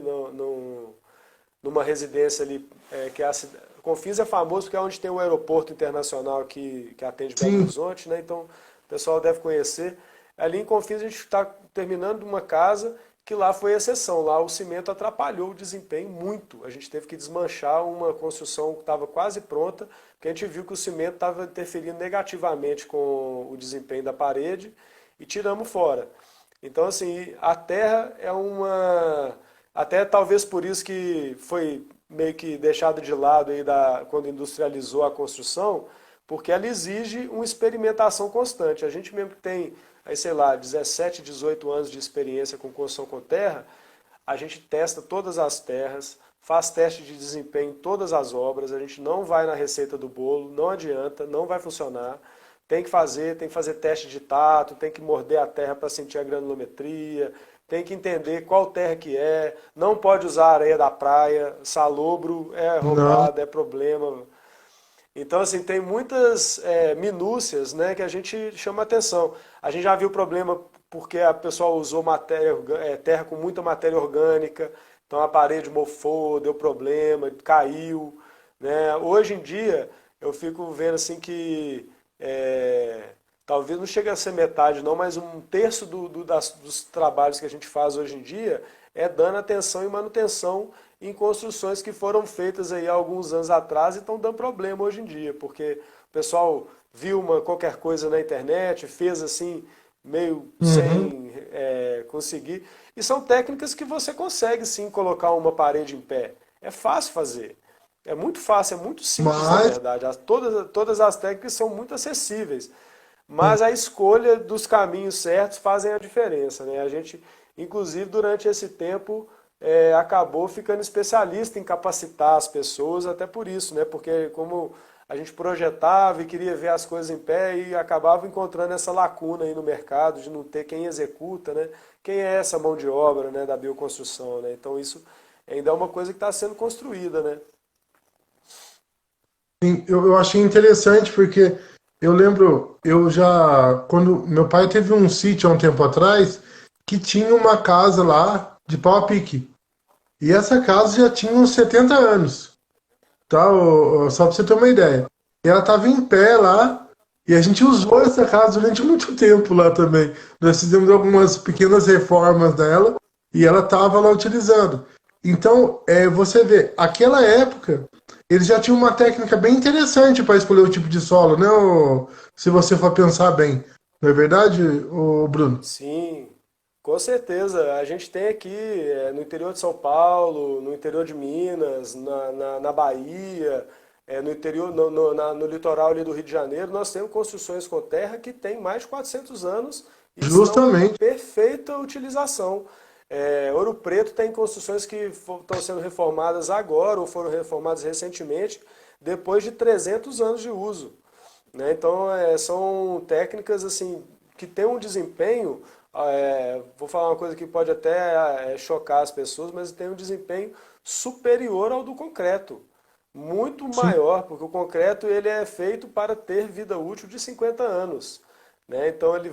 numa residência ali, que é Confins é famoso porque é onde tem o aeroporto internacional que atende Belo sim. Horizonte, né? Então o pessoal deve conhecer. Ali em Confins a gente está terminando uma casa que lá foi exceção. Lá o cimento atrapalhou o desempenho muito. A gente teve que desmanchar uma construção que estava quase pronta, porque a gente viu que o cimento estava interferindo negativamente com o desempenho da parede e tiramos fora. Então, assim, a terra é uma. Até talvez por isso que foi meio que deixado de lado aí quando industrializou a construção, porque ela exige uma experimentação constante. A gente mesmo que tem, aí, sei lá, 17, 18 anos de experiência com construção com terra, a gente testa todas as terras, faz teste de desempenho em todas as obras, a gente não vai na receita do bolo, não adianta, não vai funcionar. Tem que fazer teste de tato, tem que morder a terra para sentir a granulometria, tem que entender qual terra que é, não pode usar areia da praia, salobro é Não. roubado, é problema. Então, assim, tem muitas minúcias, né, que a gente chama atenção. A gente já viu problema porque a pessoa usou terra com muita matéria orgânica, então a parede mofou, deu problema, caiu, né? Hoje em dia, eu fico vendo assim que talvez não chegue a ser metade não, mas um terço dos trabalhos que a gente faz hoje em dia é dando atenção e manutenção em construções que foram feitas aí há alguns anos atrás e estão dando problema hoje em dia, porque o pessoal viu qualquer coisa na internet, fez assim, meio Uhum. sem conseguir. E são técnicas que você consegue sim colocar uma parede em pé. É fácil fazer. É muito fácil, é muito simples na Mas, verdade. Todas as técnicas são muito acessíveis. sim, Mas a escolha dos caminhos certos fazem a diferença, né? A gente, inclusive, durante esse tempo, acabou ficando especialista em capacitar as pessoas, até por isso, né? Porque como a gente projetava e queria ver as coisas em pé e acabava encontrando essa lacuna aí no mercado de não ter quem executa, né? Quem é essa mão de obra, né, da bioconstrução, né? Então isso ainda é uma coisa que está sendo construída, né? sim, eu achei interessante porque eu lembro, eu já, quando meu pai teve um sítio há um tempo atrás, que tinha uma casa lá de pau a pique. E essa casa já tinha uns 70 anos, tá? Só pra você ter uma ideia. E ela tava em pé lá, e a gente usou essa casa durante muito tempo lá também. Nós fizemos algumas pequenas reformas dela, e ela tava lá utilizando. Então, você vê, aquela época, eles já tinham uma técnica bem interessante para escolher o tipo de solo, né? Se você for pensar bem. Não é verdade, Bruno? Sim, com certeza. A gente tem aqui no interior de São Paulo, no interior de Minas, na Bahia, no interior, no litoral ali do Rio de Janeiro, nós temos construções com terra que têm mais de 400 anos e estão em Justamente. perfeita utilização. Ouro Preto tem construções que estão sendo reformadas agora ou foram reformadas recentemente, depois de 300 anos de uso, né? Então, são técnicas assim que têm um desempenho, vou falar uma coisa que pode até chocar as pessoas, mas tem um desempenho superior ao do concreto, muito Sim. maior, porque o concreto ele é feito para ter vida útil de 50 anos, né? Então ele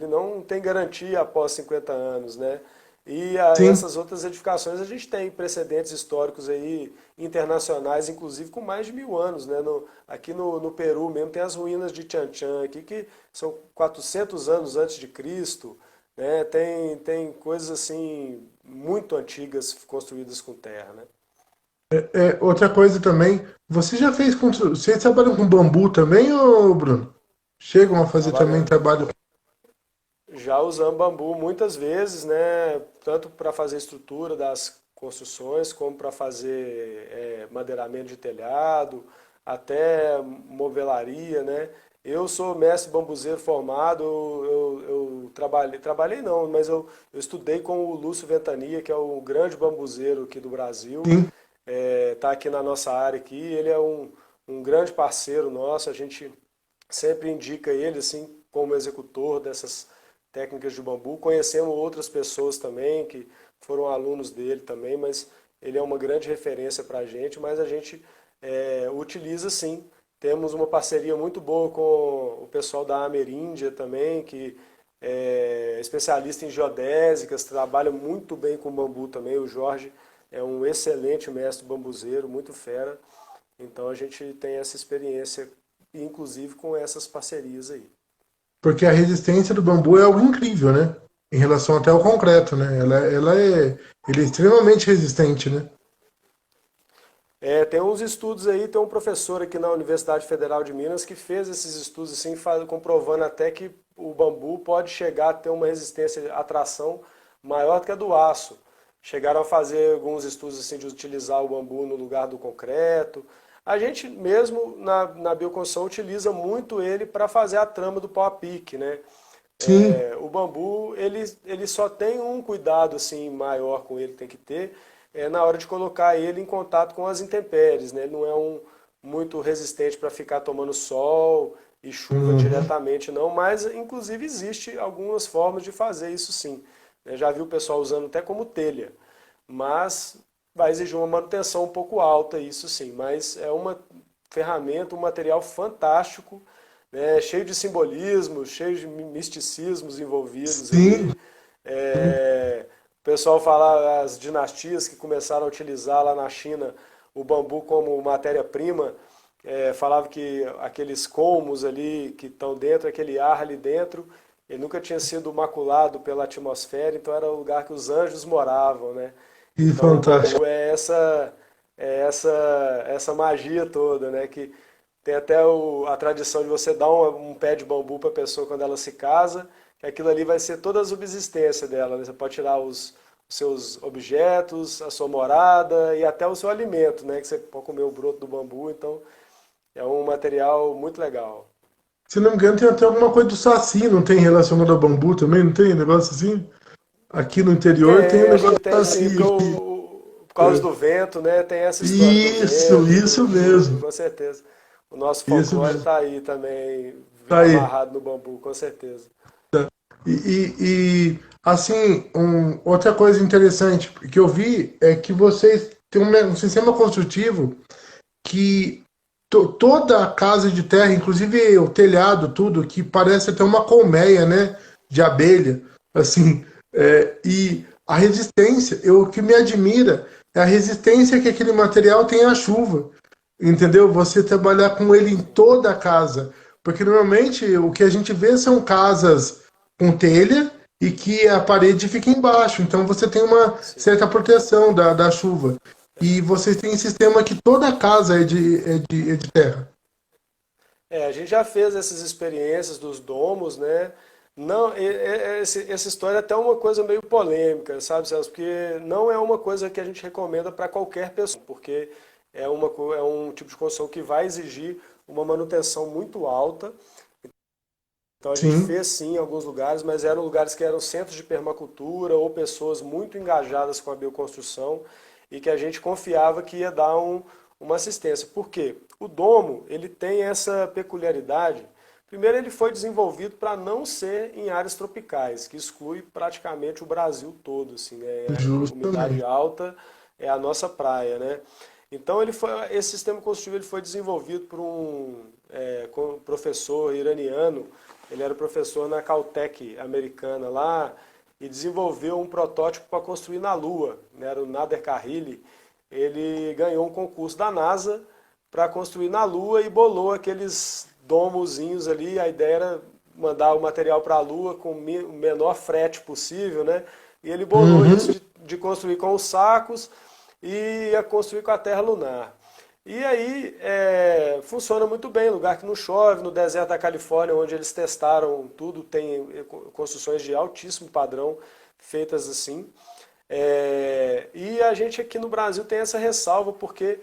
não tem garantia após 50 anos, né? E Sim. essas outras edificações a gente tem precedentes históricos aí internacionais, inclusive com mais de 1000 anos, né? Aqui no Peru mesmo tem as ruínas de Chan Chan aqui que são 400 anos antes de Cristo, né? Tem coisas assim muito antigas construídas com terra, né? Outra coisa também, você já fez vocês trabalham com bambu também, ô Bruno? Chegam a fazer também Trabalhando. trabalho. Já usamos bambu muitas vezes, né? Tanto para fazer estrutura das construções, como para fazer madeiramento de telhado, até movelaria, né? Eu sou mestre bambuzeiro formado, eu trabalhei não, mas eu estudei com o Lúcio Ventania, que é o grande bambuzeiro aqui do Brasil, Sim. tá aqui na nossa área aqui, ele é um grande parceiro nosso, a gente sempre indica ele assim como executor dessas técnicas de bambu. Conhecemos outras pessoas também que foram alunos dele também, mas ele é uma grande referência para a gente, mas a gente utiliza sim. Temos uma parceria muito boa com o pessoal da Ameríndia também, que é especialista em geodésicas, trabalha muito bem com bambu também. O Jorge é um excelente mestre bambuzeiro, muito fera. Então a gente tem essa experiência, inclusive com essas parcerias aí. Porque a resistência do bambu é algo incrível, né? Em relação até ao concreto, né? Ele é extremamente resistente, né? Tem uns estudos aí, tem um professor aqui na Universidade Federal de Minas que fez esses estudos assim, comprovando até que o bambu pode chegar a ter uma resistência à tração maior do que a do aço. Chegaram a fazer alguns estudos assim de utilizar o bambu no lugar do concreto. A gente mesmo na bioconstrução utiliza muito ele para fazer a trama do pau a pique, né? Sim. O bambu, ele só tem um cuidado assim maior com ele que tem que ter, na hora de colocar ele em contato com as intempéries, né? Ele não é muito resistente para ficar tomando sol e chuva Uhum. diretamente, não, mas inclusive existe algumas formas de fazer isso sim, né? Já vi o pessoal usando até como telha, mas vai exigir uma manutenção um pouco alta, isso sim, mas é uma ferramenta, um material fantástico, né, cheio de simbolismos, cheio de misticismos envolvidos Sim. aí. O pessoal fala as dinastias que começaram a utilizar lá na China o bambu como matéria-prima, falava que aqueles colmos ali que estão dentro, aquele ar ali dentro, ele nunca tinha sido maculado pela atmosfera, então era o lugar que os anjos moravam, né? Que Então o fantástico. bambu essa magia toda, né? Que tem até a tradição de você dar um pé de bambu para a pessoa quando ela se casa, que aquilo ali vai ser toda a subsistência dela, né? Você pode tirar os seus objetos, a sua morada e até o seu alimento, né? Que você pode comer o broto do bambu, então é um material muito legal. Se não me engano, tem até alguma coisa do Saci, não tem relacionado ao bambu também? Não tem negócio assim? Aqui no interior tem um Acho negócio que do tem sim, Saci porque aqui. por causa do vento, né? Tem essa história do vento, Isso de chuva, mesmo. com certeza. O nosso Isso folclore mesmo. está aí também, Tá aí. amarrado no bambu, com certeza. Assim, outra coisa interessante que eu vi é que vocês têm um sistema construtivo que toda a casa de terra, inclusive o telhado, tudo, que parece até uma colmeia, né, de abelha, assim, e a resistência, o que me admira é a resistência que aquele material tem à chuva, entendeu? Você trabalhar com ele em toda a casa, porque normalmente o que a gente vê são casas com telha e que a parede fica embaixo, então você tem uma Sim. certa proteção da chuva. E vocês têm um sistema que toda a casa é de terra. A gente já fez essas experiências dos domos, né? Não, essa história é até uma coisa meio polêmica, sabe, Celso? Porque não é uma coisa que a gente recomenda para qualquer pessoa, porque é um tipo de construção que vai exigir uma manutenção muito alta. Então a gente Sim, fez sim em alguns lugares, mas eram lugares que eram centros de permacultura ou pessoas muito engajadas com a bioconstrução e que a gente confiava que ia dar uma assistência. Por quê? O domo, ele tem essa peculiaridade. Primeiro, ele foi desenvolvido para não ser em áreas tropicais, que exclui praticamente o Brasil todo, assim, né? A umidade justamente. alta é a nossa praia, né? Então esse sistema construtivo ele foi desenvolvido por um professor iraniano. Ele era professor na Caltech americana lá e desenvolveu um protótipo para construir na Lua, né? Era o Nader Carrilli. Ele ganhou um concurso da NASA para construir na Lua e bolou aqueles domozinhos ali. A ideia era mandar o material para a Lua com o menor frete possível, né? E ele bolou Uhum. isso de construir com os sacos e ia construir com a Terra lunar. E aí funciona muito bem, lugar que não chove, no deserto da Califórnia, onde eles testaram tudo, tem construções de altíssimo padrão feitas assim. E a gente aqui no Brasil tem essa ressalva porque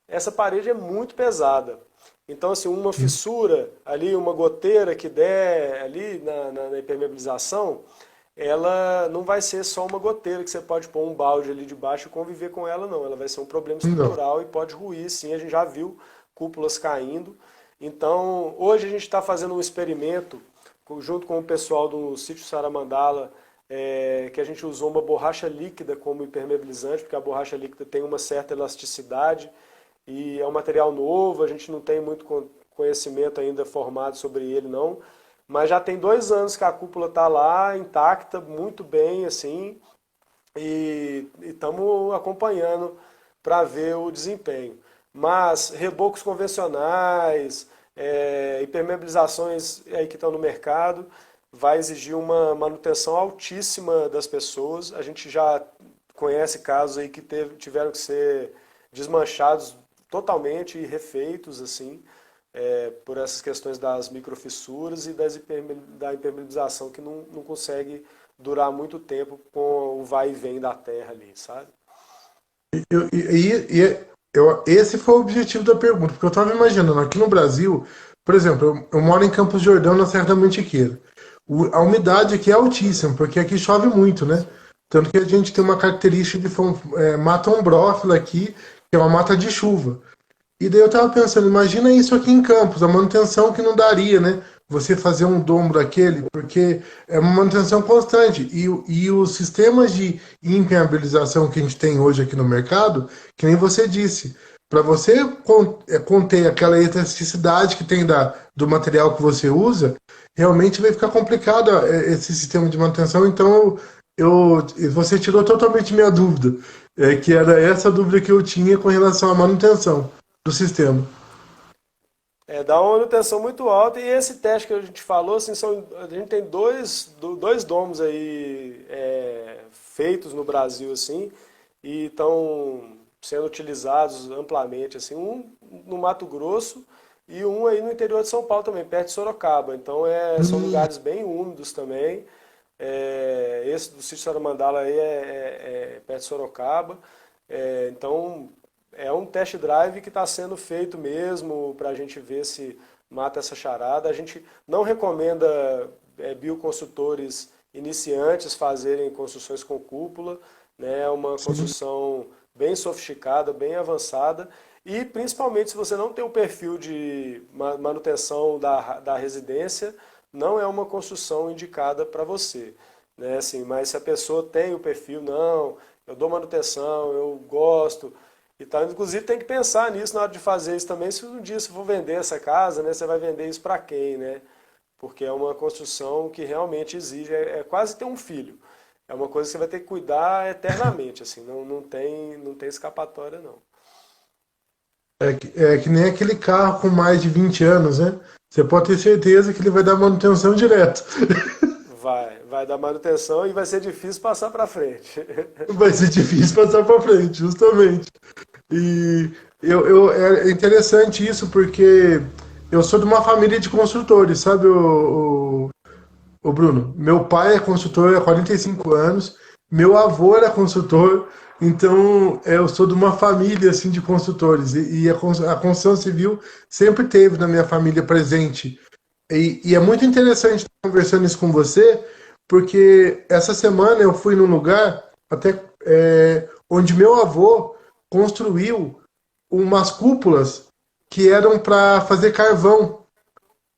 essa parede é muito pesada. Então, assim, uma fissura ali, uma goteira que der ali na impermeabilização, ela não vai ser só uma goteira que você pode pôr um balde ali debaixo e conviver com ela, não. Ela vai ser um problema Não. estrutural e pode ruir, sim. A gente já viu cúpulas caindo. Então, hoje a gente está fazendo um experimento junto com o pessoal do sítio Saramandala, que a gente usou uma borracha líquida como impermeabilizante, porque a borracha líquida tem uma certa elasticidade e é um material novo, a gente não tem muito conhecimento ainda formado sobre ele, não. Mas já tem 2 anos que a cúpula está lá, intacta, muito bem, assim, e estamos acompanhando para ver o desempenho. Mas rebocos convencionais, impermeabilizações aí que estão no mercado, vai exigir uma manutenção altíssima das pessoas. A gente já conhece casos aí que tiveram que ser desmanchados totalmente e refeitos, assim, por essas questões das microfissuras e da impermeabilização que não consegue durar muito tempo com o vai e vem da terra ali, sabe? Esse foi o objetivo da pergunta, porque eu estava imaginando, aqui no Brasil, por exemplo, eu moro em Campos do Jordão, na Serra da Mantiqueira. A umidade aqui é altíssima, porque aqui chove muito, né? Tanto que a gente tem uma característica de mata ombrófila aqui, que é uma mata de chuva. E daí eu tava pensando, imagina isso aqui em Campos, a manutenção que não daria, né? Você fazer um domo daquele, porque é uma manutenção constante. E os sistemas de impermeabilização que a gente tem hoje aqui no mercado, que nem você disse, para você conter aquela eletricidade que tem do material que você usa, realmente vai ficar complicado esse sistema de manutenção. Então, você tirou totalmente minha dúvida, que era essa dúvida que eu tinha com relação à manutenção do sistema. Dá uma manutenção muito alta e esse teste que a gente falou, assim, a gente tem dois domos aí feitos no Brasil, assim, e estão sendo utilizados amplamente, assim, um no Mato Grosso e um aí no interior de São Paulo também, perto de Sorocaba. Então são Hum, lugares bem úmidos também. Esse do sítio Saramandala aí é perto de Sorocaba. Então é um test drive que está sendo feito mesmo para a gente ver se mata essa charada. A gente não recomenda bioconstrutores iniciantes fazerem construções com cúpula, né? É uma sim. construção bem sofisticada, bem avançada. E principalmente se você não tem o perfil de manutenção da residência, não é uma construção indicada para você, né? Assim, mas se a pessoa tem o perfil, não, eu dou manutenção, eu gosto e tal. Inclusive tem que pensar nisso na hora de fazer isso também. Se um dia você for vender essa casa, né, você vai vender isso para quem, né? Porque é uma construção que realmente exige, é quase ter um filho. É uma coisa que você vai ter que cuidar eternamente, assim, não tem escapatória, não. É que nem aquele carro com mais de 20 anos, né? Você pode ter certeza que ele vai dar manutenção direto. Vai dar manutenção e vai ser difícil passar para frente. Vai ser difícil passar para frente, justamente. E é interessante isso porque eu sou de uma família de construtores, sabe, o Bruno? Meu pai é construtor há 45 anos, meu avô era construtor, então eu sou de uma família assim de construtores a construção civil sempre teve na minha família presente. E é muito interessante estar conversando isso com você, porque essa semana eu fui num lugar até onde meu avô construiu umas cúpulas que eram para fazer carvão,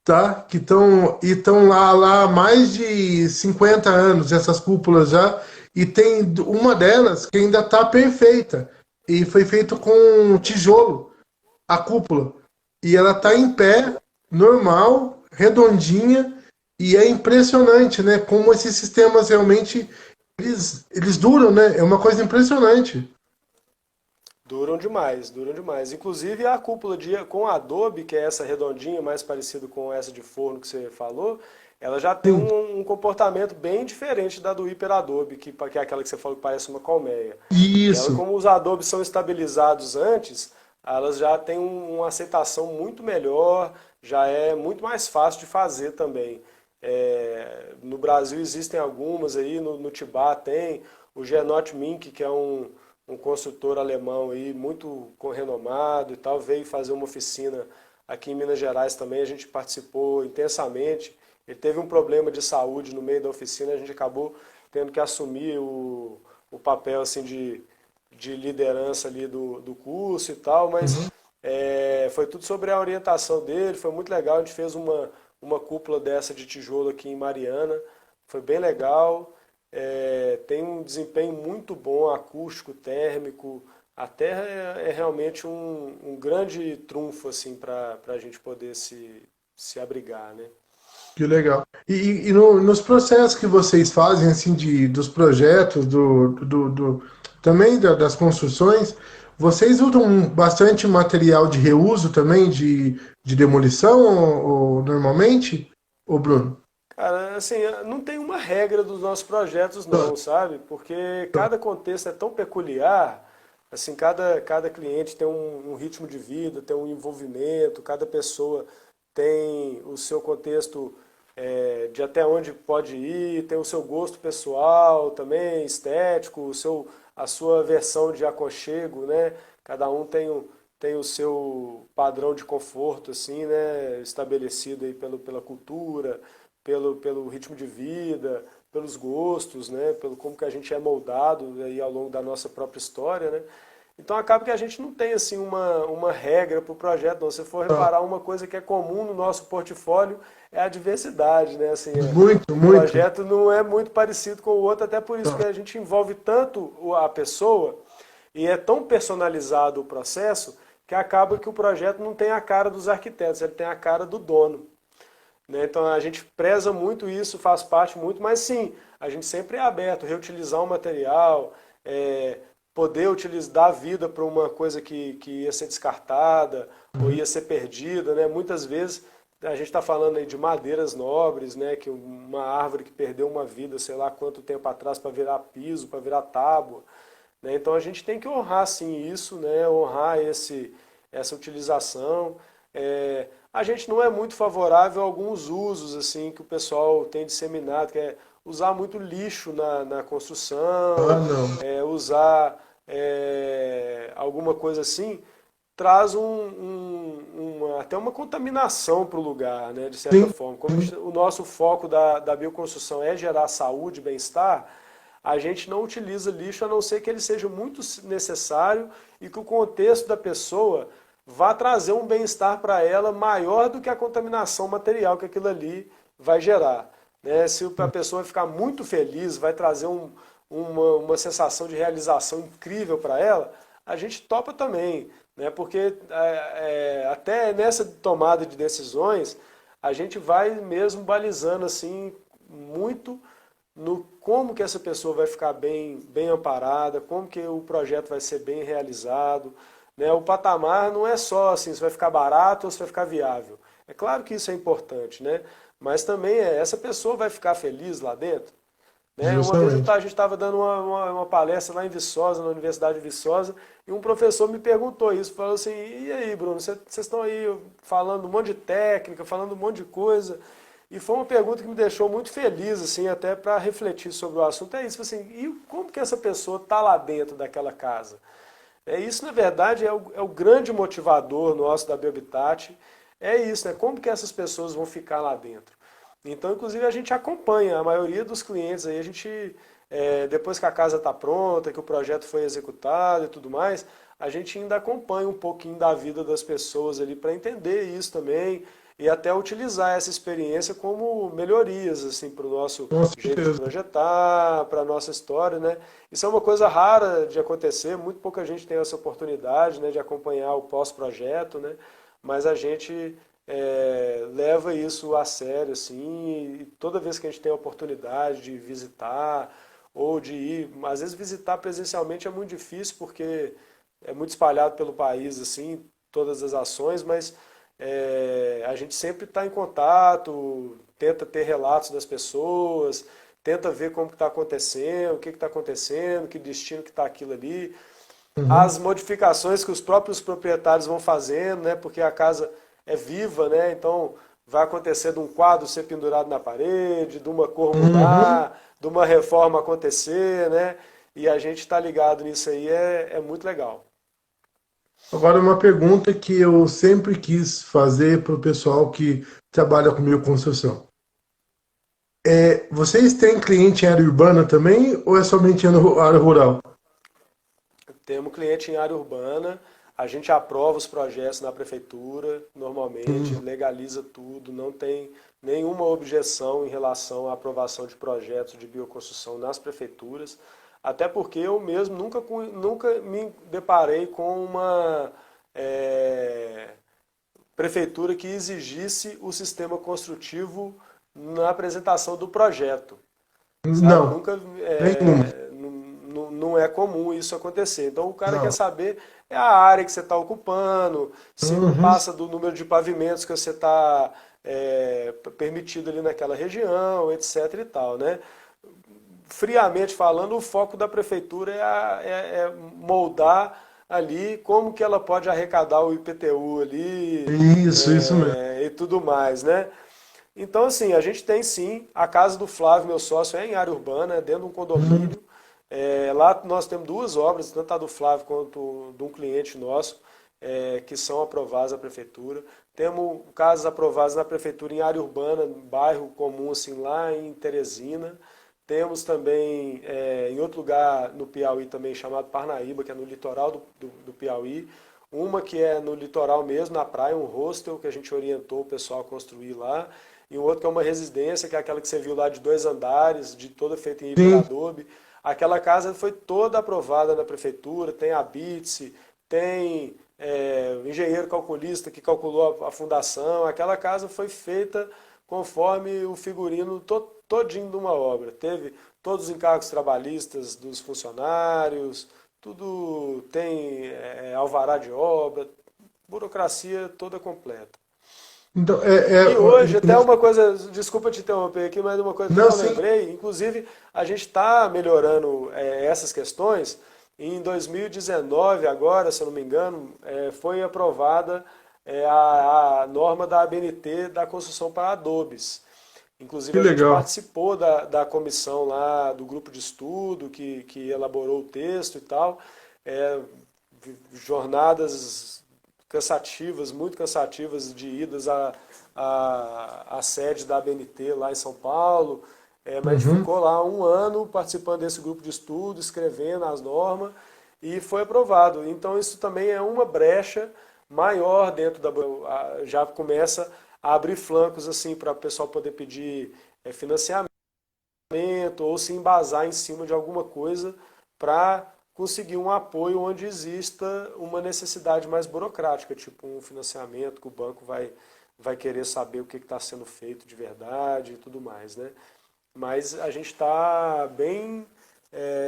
tá? Que estão lá há mais de 50 anos, essas cúpulas já, e tem uma delas que ainda está perfeita, e foi feito com tijolo, a cúpula. E ela está em pé, normal, redondinha, e é impressionante, né? Como esses sistemas realmente eles duram, né? É uma coisa impressionante. Duram demais, duram demais. Inclusive a cúpula com a Adobe, que é essa redondinha, mais parecida com essa de forno que você falou, ela já tem Sim, um comportamento bem diferente da do Hyper Adobe, que é aquela que você falou que parece uma colmeia. Ela, isso. como os Adobes são estabilizados antes, elas já têm uma aceitação muito melhor, já é muito mais fácil de fazer também. No Brasil existem algumas aí, no Tibá tem, o Gernot Mink, que é um consultor alemão aí muito renomado e tal, veio fazer uma oficina aqui em Minas Gerais também, a gente participou intensamente. Ele teve um problema de saúde no meio da oficina, a gente acabou tendo que assumir o papel assim de liderança ali do curso e tal, mas Uhum. foi tudo sobre a orientação dele, foi muito legal, a gente fez uma cúpula dessa de tijolo aqui em Mariana, foi bem legal. Tem um desempenho muito bom, acústico, térmico. A terra é realmente um grande trunfo assim para a gente poder se abrigar, né? Que legal. E nos processos que vocês fazem, assim, dos projetos, também das construções, vocês usam bastante material de reuso também, de demolição, normalmente? Ô, Bruno? Cara, assim, não tem uma regra dos nossos projetos Tá, não, sabe? Porque tá. cada contexto é tão peculiar, assim, cada cliente tem um ritmo de vida, tem um envolvimento, cada pessoa tem o seu contexto de até onde pode ir, tem o seu gosto pessoal também, estético, a sua versão de aconchego, né? Cada um tem o seu padrão de conforto, assim, né? Estabelecido aí pela cultura, pelo ritmo de vida, pelos gostos, né? Pelo como que a gente é moldado aí ao longo da nossa própria história, né? Então acaba que a gente não tem assim uma regra para o projeto, não. Se for Tá. reparar, uma coisa que é comum no nosso portfólio é a diversidade, né? Assim, Muito, o muito. projeto não é muito parecido com o outro, até por isso que Tá. a gente envolve tanto a pessoa e é tão personalizado o processo que acaba que o projeto não tem a cara dos arquitetos, ele tem a cara do dono. Né? Então a gente preza muito isso, faz parte muito, mas sim, a gente sempre é aberto, reutilizar um material, é, poder utilizar, dar vida para uma coisa que ia ser descartada ou Uhum. ia ser perdida, né? Muitas vezes a gente está falando aí de madeiras nobres, né? Que uma árvore que perdeu uma vida, sei lá quanto tempo atrás, para virar piso, para virar tábua. Né? Então a gente tem que honrar sim isso, né? Honrar essa utilização. A gente não é muito favorável a alguns usos assim que o pessoal tem disseminado, que é usar muito lixo na Ah, construção, não. usar alguma coisa assim, traz até uma contaminação para o lugar, né, de certa Sim, forma. Como sim. o nosso foco da bioconstrução é gerar saúde, bem-estar, a gente não utiliza lixo a não ser que ele seja muito necessário e que o contexto da pessoa vá trazer um bem-estar para ela maior do que a contaminação material que aquilo ali vai gerar. Né? Se a pessoa ficar muito feliz, vai trazer uma sensação de realização incrível para ela, a gente topa também. Né? Porque até nessa tomada de decisões, a gente vai mesmo balizando assim muito no como que essa pessoa vai ficar bem amparada, como que o projeto vai ser bem realizado. Né? O patamar não é só assim, se vai ficar barato ou se vai ficar viável. É claro que isso é importante, né? Mas também essa pessoa vai ficar feliz lá dentro. Né? Uma vez Justamente. a gente estava dando uma palestra lá em Viçosa, na Universidade de Viçosa, e um professor me perguntou isso, falou assim, e aí, Bruno, vocês estão aí falando um monte de técnica, falando um monte de coisa, e foi uma pergunta que me deixou muito feliz, assim, até para refletir sobre o assunto, é isso, assim, e como que essa pessoa está lá dentro daquela casa? Isso, na verdade, é o grande motivador nosso da Biohabitat, é isso, né? Como que essas pessoas vão ficar lá dentro? Então, inclusive, a gente acompanha, a maioria dos clientes aí, a gente, depois que a casa está pronta, que o projeto foi executado e tudo mais, a gente ainda acompanha um pouquinho da vida das pessoas ali para entender isso também e até utilizar essa experiência como melhorias assim para o nosso Com jeito de certeza. projetar, para a nossa história, né? Isso é uma coisa rara de acontecer, muito pouca gente tem essa oportunidade, né, de acompanhar o pós-projeto, né? Mas a gente leva isso a sério, assim, e toda vez que a gente tem a oportunidade de visitar ou de ir, às vezes visitar presencialmente é muito difícil porque é muito espalhado pelo país, assim, todas as ações, mas a gente sempre está em contato, tenta ter relatos das pessoas, tenta ver como que está acontecendo, o que está acontecendo, que destino que está aquilo ali, as Uhum. modificações que os próprios proprietários vão fazendo, né? Porque a casa é viva, né? Então vai acontecer de um quadro ser pendurado na parede, de uma cor Uhum. mudar, de uma reforma acontecer, né? E a gente está ligado nisso aí é muito legal. Agora, uma pergunta que eu sempre quis fazer para o pessoal que trabalha com bioconstrução. Vocês têm cliente em área urbana também ou é somente em área rural? Temos cliente em área urbana, a gente aprova os projetos na prefeitura, normalmente, Hum. legaliza tudo, não tem nenhuma objeção em relação à aprovação de projetos de bioconstrução nas prefeituras, até porque eu mesmo nunca me deparei com uma eh, prefeitura que exigisse o sistema construtivo na apresentação do projeto. Sabe? Não, Nunca nenhuma. não é comum isso acontecer. Então o cara quer Não. saber a área que você está ocupando, se não Uhum. passa do número de pavimentos que você está permitido ali naquela região, etc e tal, né? Friamente falando, o foco da prefeitura é moldar ali como que ela pode arrecadar o IPTU ali Isso mesmo. e tudo mais, né? Então, assim, a gente tem sim, a casa do Flávio, meu sócio, é em área urbana, é dentro de um Hum. condomínio. Lá nós temos duas obras, tanto a do Flávio quanto de um cliente nosso, que são aprovadas na prefeitura. Temos casas aprovadas na prefeitura em área urbana, bairro comum, assim, lá em Teresina. Temos também em outro lugar no Piauí também chamado Parnaíba, que é no litoral do Piauí. Uma que é no litoral mesmo, na praia, um hostel que a gente orientou o pessoal a construir lá. E um outro que é uma residência, que é aquela que você viu lá de 2 andares, de toda feita em Sim. Iberadobe. Aquela casa foi toda aprovada na prefeitura, tem a BITSE, tem o engenheiro calculista que calculou a fundação. Aquela casa foi feita conforme o figurino todinho de uma obra. Teve todos os encargos trabalhistas dos funcionários, tudo tem alvará de obra, burocracia toda completa. Então, E hoje, até uma coisa, desculpa te interromper aqui, mas uma coisa que não, eu sim. lembrei, inclusive a gente está melhorando essas questões. Em 2019, agora, se eu não me engano, foi aprovada a norma da ABNT da construção para adobes. Que Inclusive, a gente legal. participou da comissão lá, do grupo de estudo que elaborou o texto e tal. É, jornadas cansativas, muito cansativas, de idas à sede da ABNT lá em São Paulo. Mas a gente Uhum. ficou lá um ano participando desse grupo de estudo, escrevendo as normas e foi aprovado. Então isso também é uma brecha maior dentro da. Já começa a abrir flancos assim para o pessoal poder pedir financiamento ou se embasar em cima de alguma coisa para conseguir um apoio onde exista uma necessidade mais burocrática, tipo um financiamento que o banco vai querer saber o que está sendo feito de verdade e tudo mais, né? Mas a gente está bem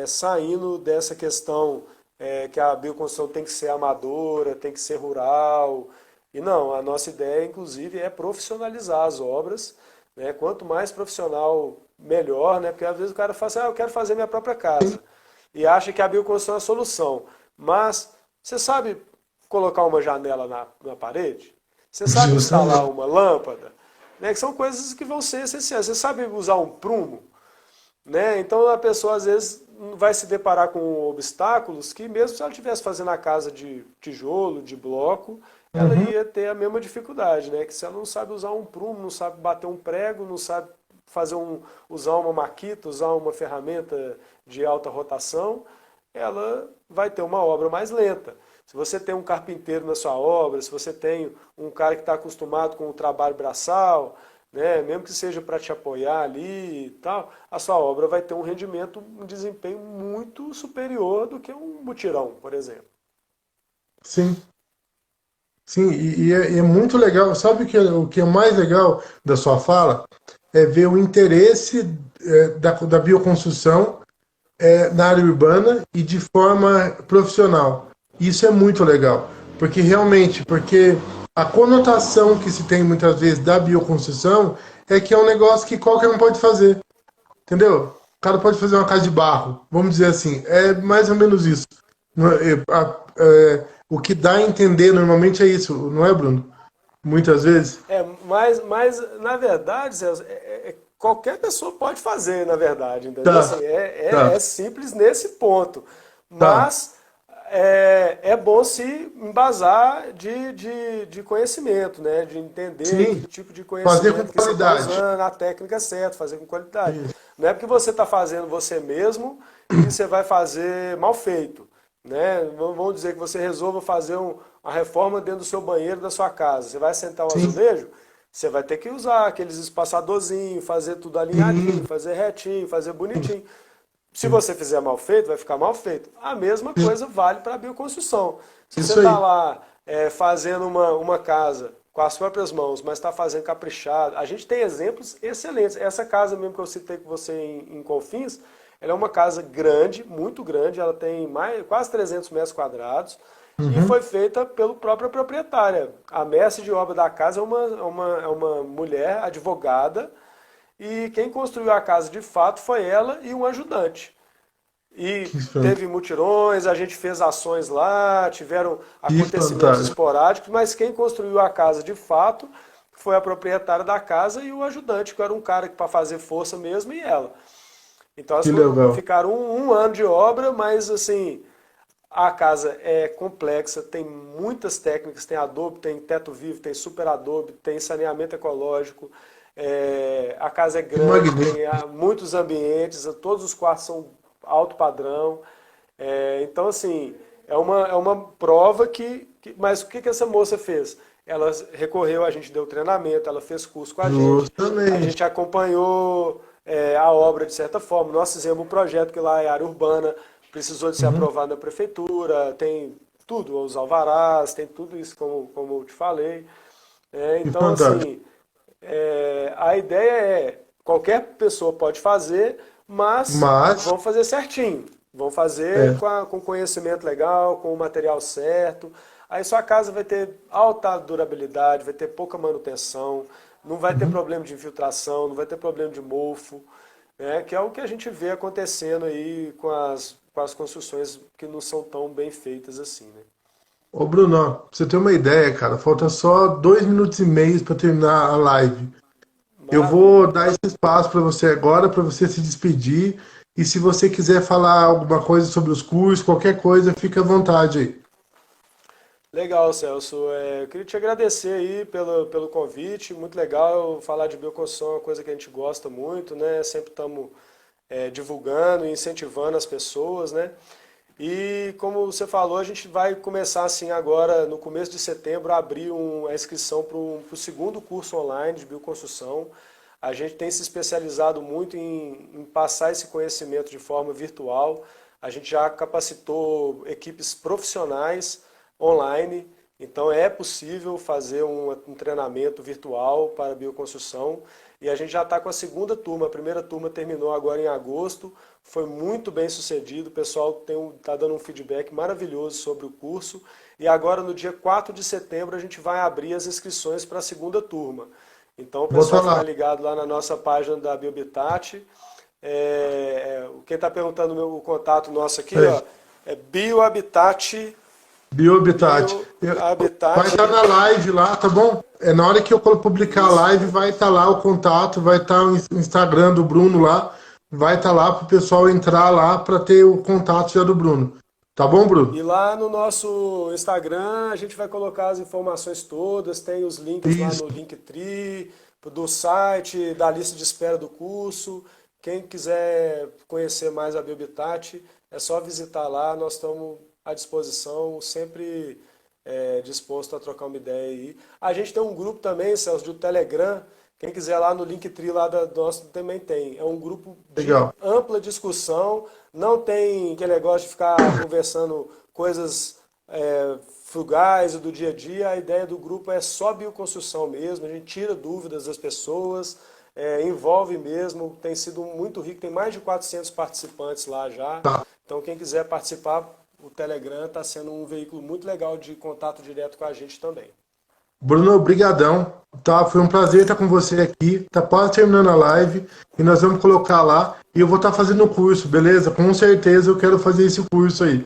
saindo dessa questão que a bioconstrução tem que ser amadora, tem que ser rural. E não, a nossa ideia, inclusive, é profissionalizar as obras, né? Quanto mais profissional, melhor, né? Porque às vezes o cara fala assim, eu quero fazer minha própria casa. E acha que a bioconstrução é a solução. Mas você sabe colocar uma janela na parede? Você sabe instalar Justamente. uma lâmpada? Né? Que são coisas que vão ser essenciais. Você sabe usar um prumo? Né? Então a pessoa às vezes vai se deparar com obstáculos que mesmo se ela estivesse fazendo a casa de tijolo, de bloco, ela Uhum. ia ter a mesma dificuldade, né? Que se ela não sabe usar um prumo, não sabe bater um prego, não sabe usar uma maquita, usar uma ferramenta de alta rotação, ela vai ter uma obra mais lenta. Se você tem um carpinteiro na sua obra, se você tem um cara que está acostumado com o trabalho braçal, né, mesmo que seja para te apoiar ali e tal, a sua obra vai ter um rendimento, um desempenho muito superior do que um mutirão, por exemplo. Sim, sim, e é muito legal. Sabe o que é mais legal da sua fala? É ver o interesse da bioconstrução na área urbana e de forma profissional. Isso é muito legal, porque realmente, porque a conotação que se tem muitas vezes da bioconstrução é que é um negócio que qualquer um pode fazer, entendeu? O cara pode fazer uma casa de barro, vamos dizer assim, é mais ou menos isso. O que dá a entender normalmente é isso, não é, Bruno? Muitas vezes. Mas na verdade, Celso, qualquer pessoa pode fazer, na verdade, entendeu? Assim, Tá, é tá, simples nesse ponto. tá. Mas é bom se embasar de conhecimento, né? De entender que Sim, tipo de fazer com conhecimento que você está qualidade. usando, a técnica certa, fazer com qualidade. Isso. Não é porque você está fazendo você mesmo que você vai fazer mal feito, né? Vamos dizer que você resolva fazer uma reforma dentro do seu banheiro da sua casa. Você vai sentar o Sim, azulejo, você vai ter que usar aqueles espaçadorzinhos, fazer tudo alinhadinho, sim, fazer retinho, fazer bonitinho. Se sim, você fizer mal feito, vai ficar mal feito. A mesma sim. coisa vale para a bioconstrução. Se você Isso está aí. lá fazendo uma casa com as próprias mãos, mas está fazendo caprichado, a gente tem exemplos excelentes. Essa casa mesmo que eu citei com você em Confins, ela é uma casa grande, muito grande, ela tem quase 300 metros quadrados e Uhum. foi feita pelo próprio proprietária. A mestre de obra da casa é uma mulher advogada e quem construiu a casa de fato foi ela e um ajudante. E Que, fan- teve mutirões, a gente fez ações lá, tiveram que acontecimentos fantástico. esporádicos, mas quem construiu a casa de fato foi a proprietária da casa e o ajudante, que era um cara que para fazer força mesmo, e ela. Então elas Que legal. ficaram um ano de obra, mas assim, a casa é complexa, tem muitas técnicas, tem adobe, tem teto vivo, tem super adobe, tem saneamento ecológico. A casa é Que grande, tem magnífico. muitos ambientes, todos os quartos são alto padrão. Então, assim, é uma prova Mas o que essa moça fez? Ela recorreu, a gente deu treinamento, ela fez curso com a Justamente. gente acompanhou a obra de certa forma. Nós fizemos um projeto que lá é área urbana, precisou de ser Uhum. aprovado na prefeitura, tem tudo, os alvarás, tem tudo isso, como eu te falei. Que Então, fantástico. assim, a ideia qualquer pessoa pode fazer, mas Mas, vamos fazer certinho. Vamos fazer é, com conhecimento legal, com o material certo. Aí sua casa vai ter alta durabilidade, vai ter pouca manutenção, não vai ter uhum. problema de infiltração, não vai ter problema de mofo, né? Que é o que a gente vê acontecendo aí com as construções que não são tão bem feitas assim, né? Ô Bruno, ó, pra você ter uma ideia, cara, falta só 2 minutos e meio para terminar a live. Eu Maravilha. vou dar esse espaço para você agora, para você se despedir. E se você quiser falar alguma coisa sobre os cursos, qualquer coisa, fica à vontade aí. Legal, Celso. Eu queria te agradecer aí pelo convite. Muito legal falar de bioconstrução, é uma coisa que a gente gosta muito, né? Sempre estamos divulgando e incentivando as pessoas, né? E como você falou, a gente vai começar assim agora, no começo de setembro, a abrir a inscrição para o segundo curso online de bioconstrução. A gente tem se especializado muito em passar esse conhecimento de forma virtual. A gente já capacitou equipes profissionais online, então é possível fazer um treinamento virtual para bioconstrução. E a gente já está com a segunda turma. A primeira turma terminou agora em agosto, foi muito bem sucedido. O pessoal está dando um feedback maravilhoso sobre o curso. E agora, no dia 4 de setembro, a gente vai abrir as inscrições para a segunda turma. Então, o Vou estar pessoal ficar lá. ligado lá na nossa página da Biohabitat. Quem está perguntando o contato nosso aqui, É, ó, é Biohabitat, Biohabitat. Vai Biohabitat. estar na live lá, tá bom? É na hora que eu publicar a Isso. live, vai estar lá o contato, vai estar o Instagram do Bruno lá, vai estar lá para o pessoal entrar lá para ter o contato já do Bruno. Tá bom, E Bruno? lá no nosso Instagram a gente vai colocar as informações todas, tem os links lá Isso. no Linktree, do site, da lista de espera do curso. Quem quiser conhecer mais a Biobitat, é só visitar lá, nós estamos à disposição, sempre disposto a trocar uma ideia aí. A gente tem um grupo também, Celso, do Telegram, quem quiser lá no Linktree lá do nosso também tem. É um grupo de Legal. ampla discussão, não tem aquele negócio de ficar conversando coisas frugais do dia a dia. A ideia do grupo é só bioconstrução mesmo, a gente tira dúvidas das pessoas, envolve mesmo, tem sido muito rico, tem mais de 400 participantes lá já. Tá. Então, quem quiser participar, o Telegram está sendo um veículo muito legal de contato direto com a gente também. Bruno, brigadão. Tá, foi um prazer estar com você aqui. Tá quase terminando a live e nós vamos colocar lá e eu vou estar fazendo o curso, beleza? Com certeza eu quero fazer esse curso aí.